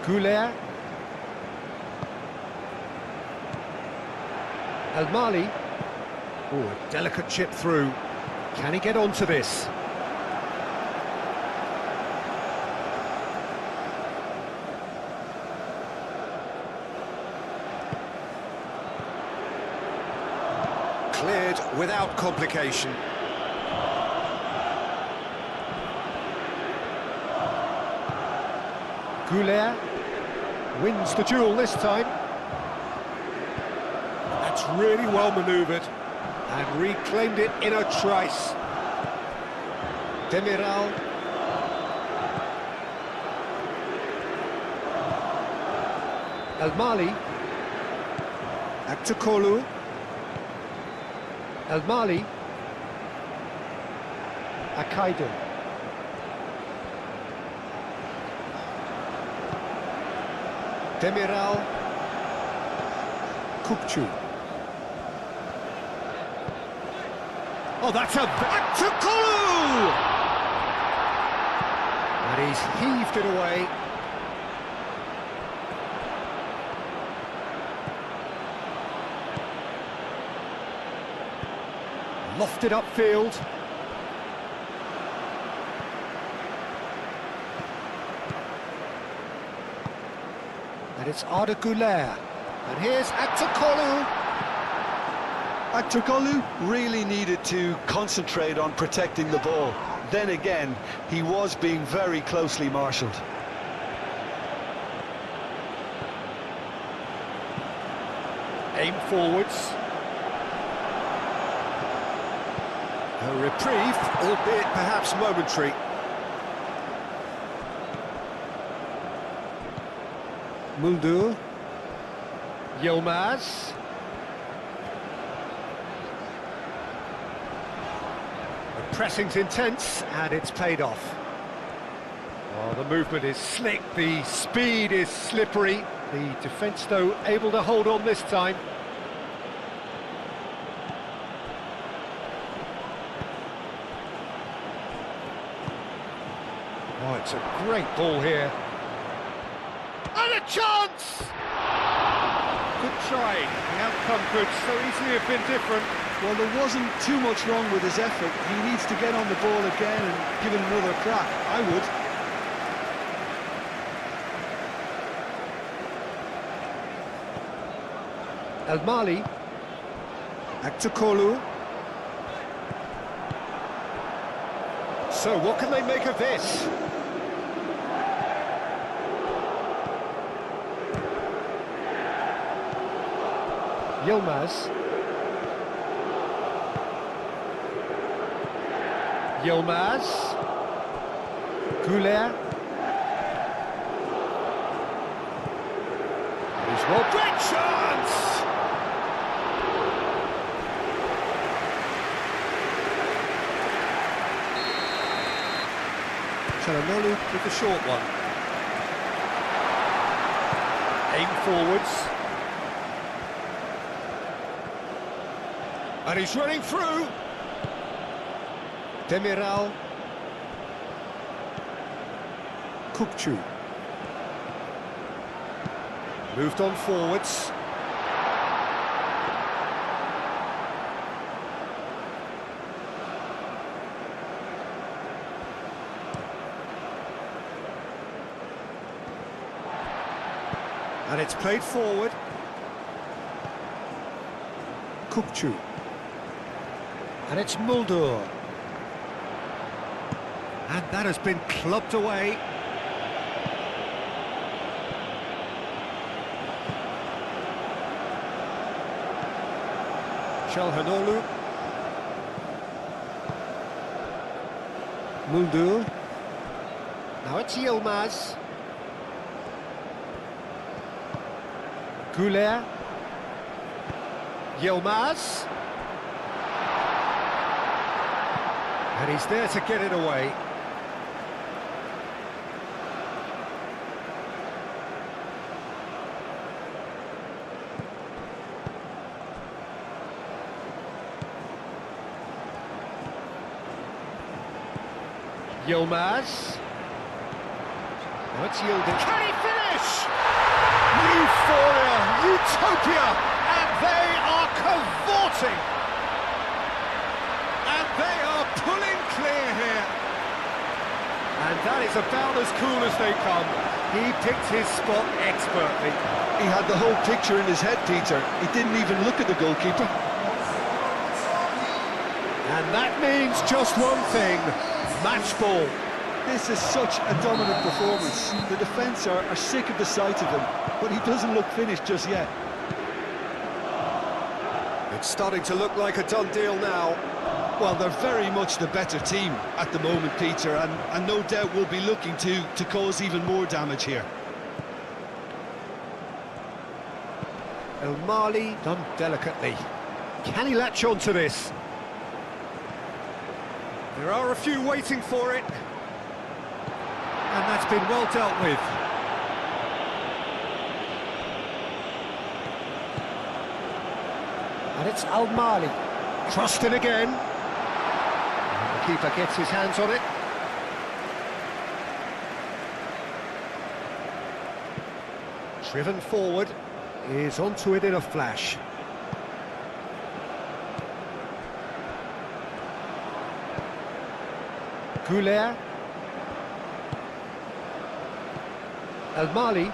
B: Güler. El Mali. Oh, a delicate chip through. Can he get onto this? Cleared without complication. Güler wins the duel this time. That's really well manoeuvred and reclaimed it in a trice. Demiral. El Mali. Aktokolu. El Mali. Akaydin. Demiral. Kupçu. Oh, that's a back to Kolu! And he's heaved it away. Lofted upfield. And it's Arda Güler. And here's Aktokolu.
C: Aktokolu really needed to concentrate on protecting the ball. Then again, he was being very closely marshalled.
B: Aim forwards. A reprieve, albeit perhaps momentary. Muldur. Yilmaz. The pressing's intense and it's paid off. Oh, the movement is slick, the speed is slippery. The defence, though, able to hold on this time. Oh, it's a great ball here. And a chance! Good try. The outcome could so easily have been different.
C: Well, there wasn't too much wrong with his effort. He needs to get on the ball again and give it another crack. I would.
B: El Mali. Aktokolu. So, what can they make of this? Yilmaz. Yilmaz. Güler. He's well. Great chance! Çalhanoğlu with the short one. Aim forwards. And he's running through. Demiral. Kupçu. Moved on forwards. And it's played forward. Kukçu. And it's Muldur. And that has been clubbed away. Çalhanoğlu. Muldur. Now it's Yilmaz. Güler. Yilmaz. And he's there to get it away. Yilmaz. Now it's yielded. Can he finish? Euphoria, utopia, and they are cavorting. And they are pulling clear here. And that is about as cool as they come. He picked his spot expertly.
C: He had the whole picture in his head, Peter. He didn't even look at the goalkeeper.
B: And that means just one thing, match ball.
C: This is such a dominant performance. The defence are sick of the sight of him, but he doesn't look finished just yet.
B: It's starting to look like a done deal now.
C: Well, they're very much the better team at the moment, Peter, and no doubt will be looking to cause even more damage here.
B: El Mali done delicately. Can he latch on to this? There are a few waiting for it. And that's been well dealt with. And it's Al Mali. Crossed in again. And the keeper gets his hands on it. Driven forward. Is onto it in a flash. Güler. El Mali.